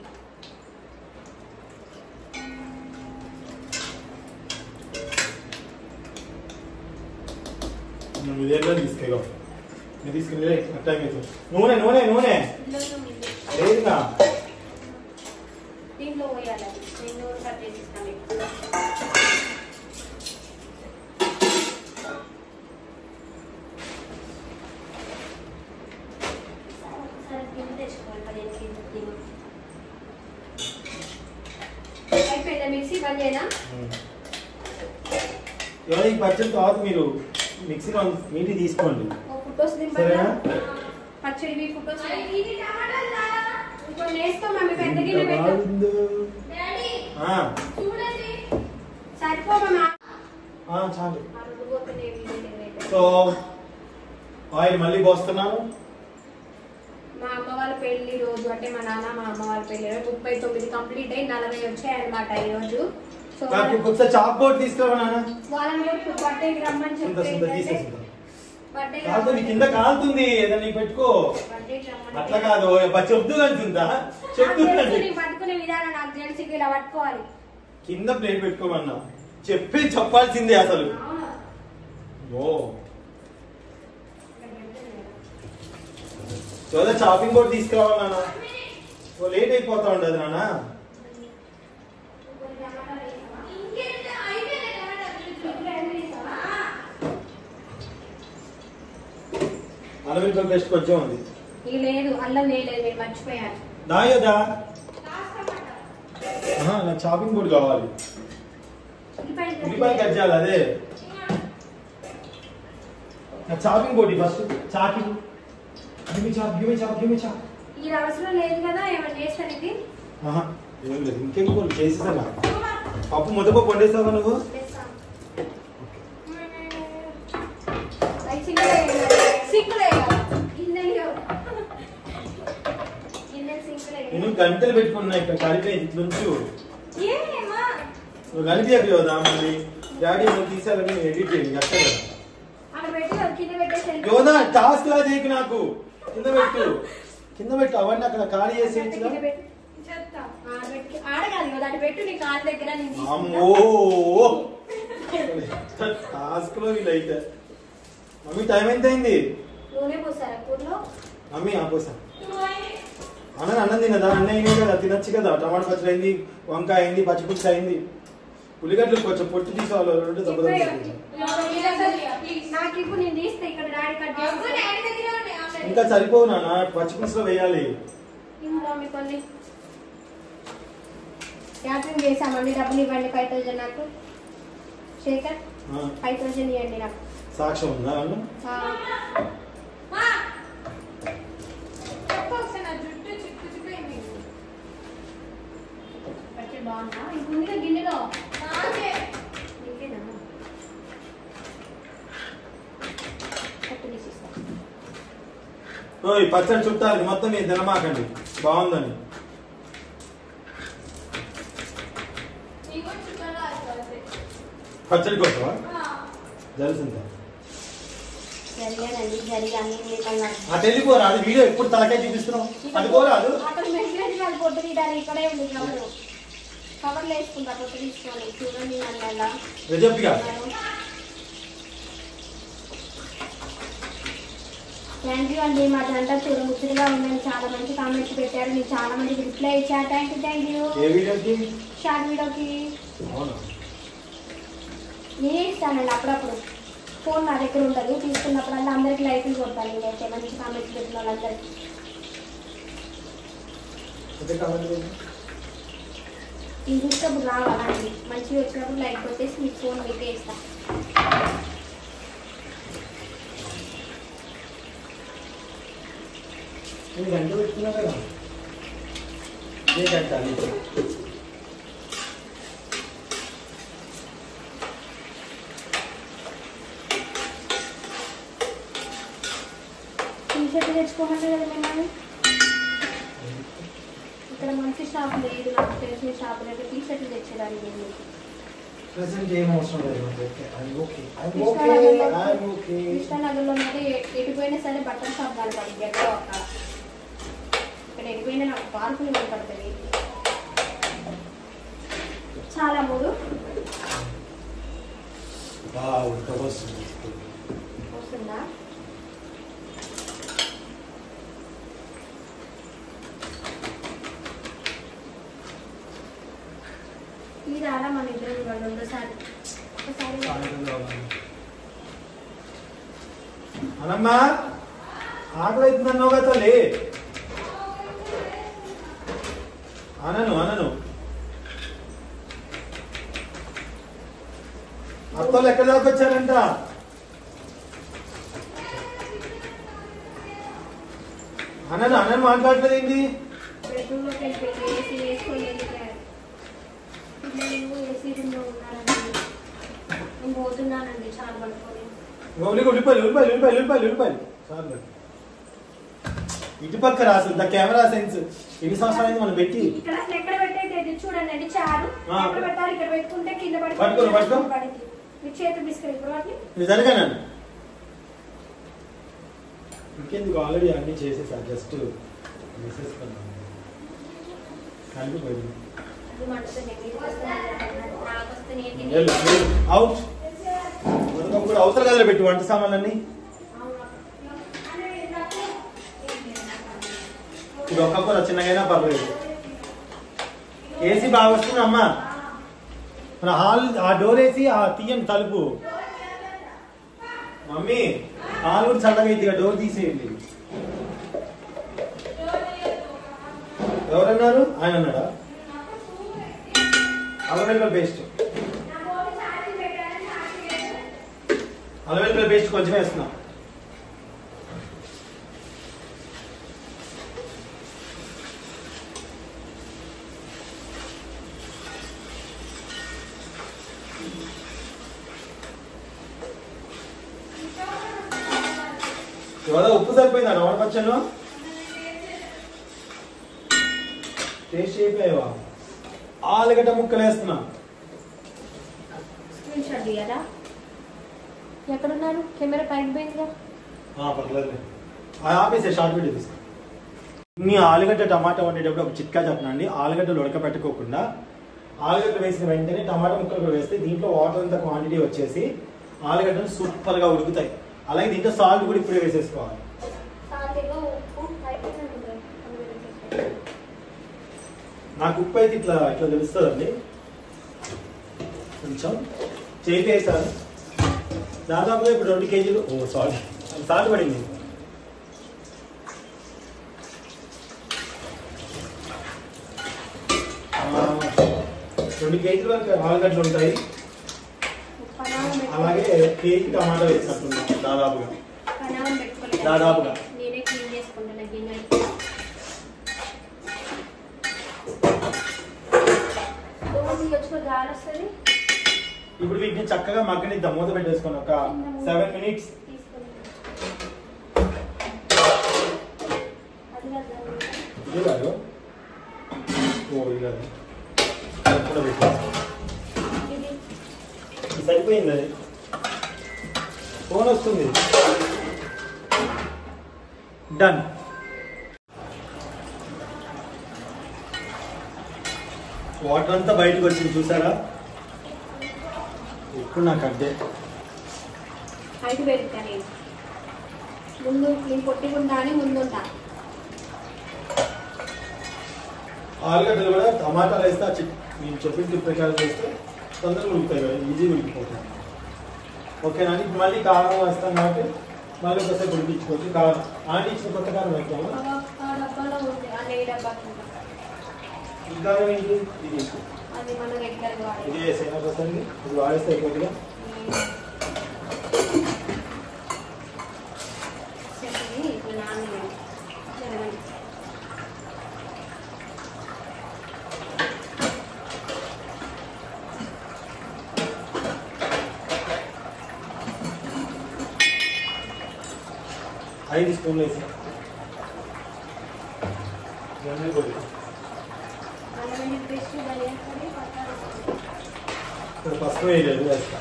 తీసుకెళ్ళి నూనె లేదుగా. ఇవ్వలేనా ఎవరో ఈ పచ్చడి తర్వాత మీరు మిక్సీలో నీటి తీసుకోండి ఫొటోస్ సరేనా పచ్చడి ఫొటోస్ ఇంకో నేస్తో మమ్మీ పెద్ద గిన్నె పెట్టు సరిపోమా చాలు. సో ఆయిల్ మళ్ళీ పోస్తున్నాను. మా అమ్మ వాళ్ళ పెళ్లి రోజు అంటే మా నాన్న మా అమ్మ వాళ్ళ పెళ్లి రోజు 39 కంప్లీట్ అయ్యి 40 వచ్చాయి అనమాట ఈ రోజు. సో ఒకసారి చాప్ బోర్డ్ తీసుకురా నాన్న. వాళ్ళని బర్త్డేకి రమ్మని కాలుతుంది కింద కాలుతుంది ఏదైనా పెట్టుకో. అట్లా కాదు చెప్తూ అంటుందా పట్టుకునే విధానం నాకు తెలిసి ఇలా పట్టుకోవాలి. కింద ప్లేట్ పెట్టుకోమన్నా చెప్పాల్సిందే అసలు. ఓ చోదా చాపింగ్ బోర్డ్ తీసుకురావాలి నాన్న. లేట్ అయిపోతా ఉండదు నాన్న. అల్లం పేస్ట్ కొంచెం ఉంది. లేదు అల్లం లేదు మీరు మర్చిపోయారు. దాయదా నాకు చాపింగ్ బోర్డ్ కావాలి. ఉల్లిపాయ కట్ చేయాలి. అదే నాకు చాపింగ్ బోర్డు ఫస్ట్. చాకి ఈ అవసరం లేదు కదా ఏమైనా చేస్తానికి. ఏం లేదు ఇంకేం చేసేసా. పప్పు ముద్దపప్పు వండేస్తావా నువ్వు? నేను గంటలు పెట్టుకున్నా ఇక్కడ కలిపి ఇట్లుంచు. నువ్వు కలిపి కదా మళ్ళీ డాడీ నువ్వు తీసావని ఎడిట్ చేయండి అక్కడ యోదా టాస్క్ లా చేయకు నాకు. కింద పెట్టు అవన్నీ అక్కడ ఖాళీ చేసి అమ్మో టాస్క్ లో వీళ్ళైతే. మమ్మీ టైం ఎంత అయింది? మమ్మీ పోసా అన్నం తినదా? అన్న అయింది కదా తినొచ్చు కదా. టమాటా పచ్చడి అయింది, వంకాయ అయింది, పచ్చిపులుసు అయింది, ఉల్లిగడ్డలు కొంచెం పొట్టు తీసుకోవాలి. ఇంకా సరిపోవు నాన్న పచ్చిపులుసులో వేయాలి. క్యాటరింగ్ చేసామండి. డబ్బులు ఇవ్వండి 5000 నాకు. శేఖర్ 5000 ఇవ్వండి నాకు. సాక్ష్యం ఉందా? గిన్నెలో పచ్చడి చుట్టాలి మొత్తం మీరు తినమాకండి బాగుందని. పచ్చడి కోసమా? తెలిసిందా? అటు వెళ్ళిపోరా. అది వీడియో ఎప్పుడు తలకాయ చూపిస్తున్నావు. అది పోరాదు. కవర్లు వేసుకుంటా పొట్టు తీసుకోవాలి. చూడండి నన్ను థ్యాంక్ యూ అండి. మా జంట చూడ ముచ్చటగా ఉందని చాలా మంచి కామెంట్స్ పెట్టారు. మీరు చాలా మందికి రిప్లై ఇచ్చారు. Thank you. షార్ట్ వీడియోకి నేనే ఇస్తానండి అప్పుడప్పుడు. ఫోన్ నా దగ్గర ఉండదు. తీసుకున్నప్పుడల్లా అందరికి లైకులు కొడతాను నేనైతే. మంచి కామెంట్స్ పెట్టిన వాళ్ళందరికీ నేను చూసినప్పుడు రావాలండి. మంచిగా వచ్చినప్పుడు లైక్ కొట్టేసి మీ ఫోన్ మీకే ఇస్తాను. గంట పెట్టుకున్నా కదా గంట టీషర్ట్ తెచ్చుకోమంటే కదా మిమ్మల్ని. ఇక్కడ మంచి షాప్ లేదు నాకు తెలిసిన షాప్ లేదు. టీషర్ట్లు తెచ్చేదాన్ని నేను. కృష్ణానగర్లో ఎటుపోయినా సరే బట్టల షాప్ కనపడి గెట్లో అక్కడ. ఇక్కడ ఎటుపోయినా నాకు పార్కులు కనపడుతుంది చాలా. 3 వస్తుందా? ఈ రాలా మన ఇద్దరు రెండోసారి అనమ్మా ఆకలి అవుతుందన్నావు కదా తల్లి. అనను అత్తలు ఎక్కడ దాకా వచ్చారంట? అన్న మాట్లాడలేదు ఏంటి? పోతున్నానండి చాలా పడుకోలేదు. ఉల్లిపాయలు చాలు. ఇటు పక్క రాసు ద కెమెరా సెన్స్ ఎన్ని సంవత్సరాలు మనం పెట్టి ఎక్కడ పెట్టేది చూడండి చారు ఎక్కడ పెట్టాలి, ఇక్కడ పెట్టుకుంటే కింద పడుకో మీ చేతులు తీసుకెళ్ళి నిజంగా ఇంకెందుకు ఆల్రెడీ అన్ని చేసేసా, జస్ట్ వేసేసుకున్నాను కలిపిపోయింది. అవుట్ కూడా అవసరం కదా పెట్టి వంట సామాన్లన్నీ. ఇది ఒక్కొక్కరు చిన్నగైనా పర్లేదు. ఏసీ బాగా వస్తుంది అమ్మా. మన హాల్ ఆ డోర్ వేసి ఆ తీయండి తలుపు. మమ్మీ హాల్ కూడా చల్లగా అయితే డోర్ తీసేయండి. ఎవరన్నారు? ఆయన అన్నాడా? అల్లం పేస్ట్ అల్లం పేస్ట్ కొంచెం వేస్తున్నా. ఇవాళ ఉప్పు సరిపోయిందా టమాటా పచ్చడిలో? టేస్ట్ అయిపోయావా? ఆలుగడ్డ ముక్కలు వేస్తున్నా. ఎక్కడున్నారు? కెమెరా పైకి పోయిందిగా. పర్లేదు ఆపేసే షార్ట్ వీడియో తీసుకో. మీ ఆలుగడ్డ టమాటా వండేటప్పుడు ఒక చిట్కా చెప్పనండి. ఆలుగడ్డలు ఉడకపెట్టుకోకుండా ఆలుగడ్డలు వేసిన వెంటనే టమాటా ముక్కలు కూడా వేస్తే దీంట్లో వాటర్ అంత క్వాంటిటీ వచ్చేసి ఆలుగడ్డలు సూపర్ గా ఉడుకుతాయి. అలాగే దీంట్లో సాల్ట్ కూడా ఇప్పుడే వేసేసుకోవాలి. నాకు ఉప్పు అయితే ఇట్లా ఇట్లా తెలుస్తుందండి. కొంచెం చేతి వేసాను. దాదాపుగా ఇప్పుడు 2 కేజీలు సాల్ట్ పడింది. రెండు కేజీల వరకు ఆలుగడ్డలు ఉంటాయి. అలాగే కేజీ టమాటా వేసినట్టున్నాం దాదాపుగా. ఇప్పుడు వీటిని చక్కగా మగ్గనిద్దాం. మూత పెట్టేసుకొని ఒక 7 మినిట్స్. సరిపోయింది. అది ఫోన్ వస్తుంది. డన్. వాటర్ అంతా బయటకు వచ్చింది చూసారా? ఇప్పుడు నాకు అడ్డే ముందు పొట్టికుండా అని ముందుంటా. ఆలుగడ్డలు కూడా టమాటాలు వేస్తే నేను చెప్పిన టిప్ ప్రకారం చేస్తే తొందరగా ఉడుకుతాయి కదా, ఈజీగా ఉడికిపోతాయి. ఓకేనా? ఇప్పుడు మళ్ళీ కారం వేస్తాం కాబట్టి మళ్ళీ ఒకసారి ఉడికించుకోవచ్చు. కారం ఆంటించిన కొత్త కారం వేస్తాము. ఈ కారం ఏంటి? ఇది ఇది వేసేనా ఒకసారి? ఇది వాడేస్తే అయిపోతుందిగా. ఐదు స్పూన్లు వేసి ఇప్పుడు పసుపు వేయలేదు, వేస్తా.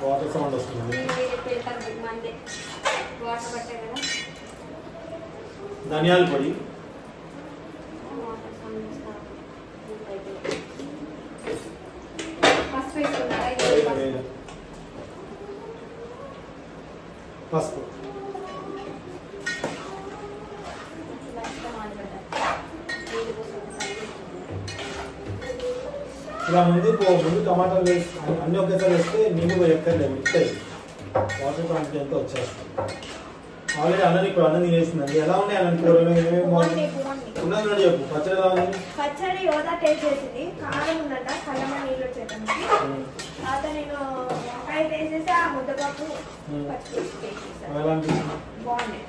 వాటర్ సౌండ్ వస్తుంది. ధనియాల పొడి, పసుపు, ఇలా ముందు టమాటాలు వేసి అన్ని ఒకేసారి వేస్తే నీళ్ళు ఎక్కర్లేదు, మిక్తాయి. వాటర్ క్వాంటిటీ అంతా వచ్చేస్తుంది. ఆల్రెడీ అన్నం ఇప్పుడు అన్నం తినేసిందండి. ఎలా ఉన్నాయి అన్నం కూరలు ఉన్నది చెప్పు. పచ్చడి ఎలా ఉంది? పచ్చడి యోదా టేస్ట్ చేసింది, కారం ఉందట, కళ్ళమ్మ నీళ్ళు వచ్చేటండి. తర్వాత నేను వంకాయ వేసేసి ఆ ముద్దపప్పు పచ్చిపులుసు బాగున్నాయి.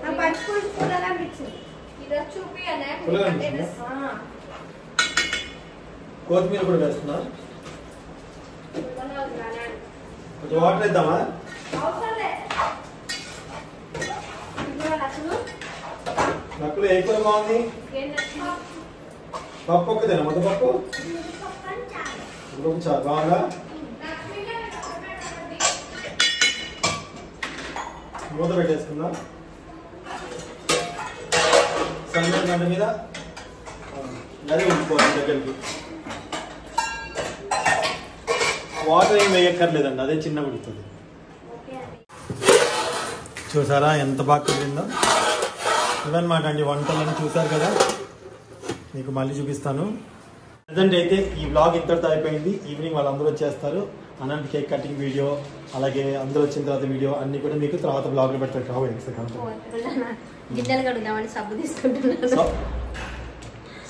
నాకు పచ్చిపులుసు కూరగా అనిపించింది. ఇది చూపి కొత్తిమీర కూడా వేస్తున్నా. కొంచెం వాటర్ ఇద్దామా? నక్కులు ఏ కూర బాగుంది? పప్పు ఒక్కదేనా? ముద్దపప్పు చాలా బాగుందా? మూత పెట్టేసుకుందాం. సన్న గంట మీద అది ఉడిపోతుంది దగ్గరికి. వాటర్ ఏం వేయక్కర్లేదండి, అదే చిన్న ఉడుతుంది. చూసారా ఎంత బాగా కుదిరిందో? ఇవన్నమాట అండి వంటలను. చూసారు కదా, మీకు మళ్ళీ చూపిస్తాను. ప్రజెంట్ అయితే ఈ వ్లాగ్ ఇంతటితో అయిపోయింది. ఈవినింగ్ వాళ్ళందరూ వచ్చేస్తారు. అనంత కేక్ కటింగ్ వీడియో, అలాగే అందరూ వచ్చిన తర్వాత వీడియో అన్ని కూడా మీకు తర్వాత బ్లాగ్ లో పెడతారు.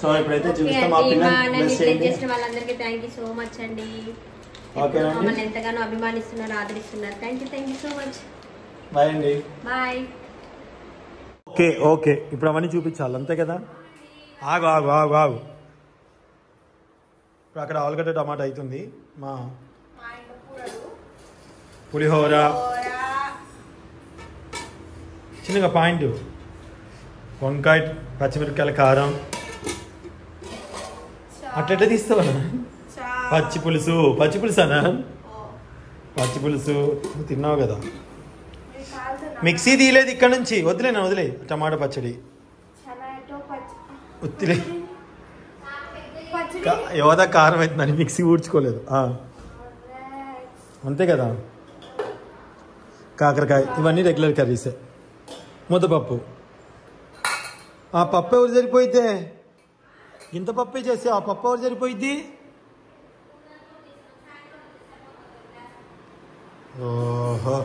సో ఇప్పుడైతే చూపిస్తాం. వాళ్ళందరికీ థ్యాంక్ యూ సో మచ్ అండి. ఎంతగానో అభిమానిస్తున్నారు, ఆదరిస్తున్నారు. Thank you so much. Bye అండి. బాయ్. ఓకే ఇప్పుడు అవన్నీ చూపించాలి అంతే కదా. ఆగు ఆగు ఆగు ఆగు ఇప్పుడు అక్కడ ఆలుగడ్డ టమాటా అవుతుంది. మా పులిహోర చిన్నగా పాయింట్, వంకాయ పచ్చిమిరపకాయల కారం అట్లెట్లా తీస్తావా? పచ్చి పులుసు అనా? పచ్చి పులుసు తిన్నావు కదా. మిక్సీ తీయలేదు ఇక్కడ నుంచి. వదిలే టమాటా పచ్చడి ఉత్తిలే. యోదా కారం అవుతుందని మిక్సీ ఊడ్చుకోలేదు అంతే కదా. కాకరకాయ ఇవన్నీ రెగ్యులర్ కర్రీసే. ముద్దపప్పు. ఆ పప్పు ఎవరు సరిపోయితే? ఇంత పప్పే చేస్తే ఆ పప్పు ఎవరు సరిపోయిద్ది? ఓహో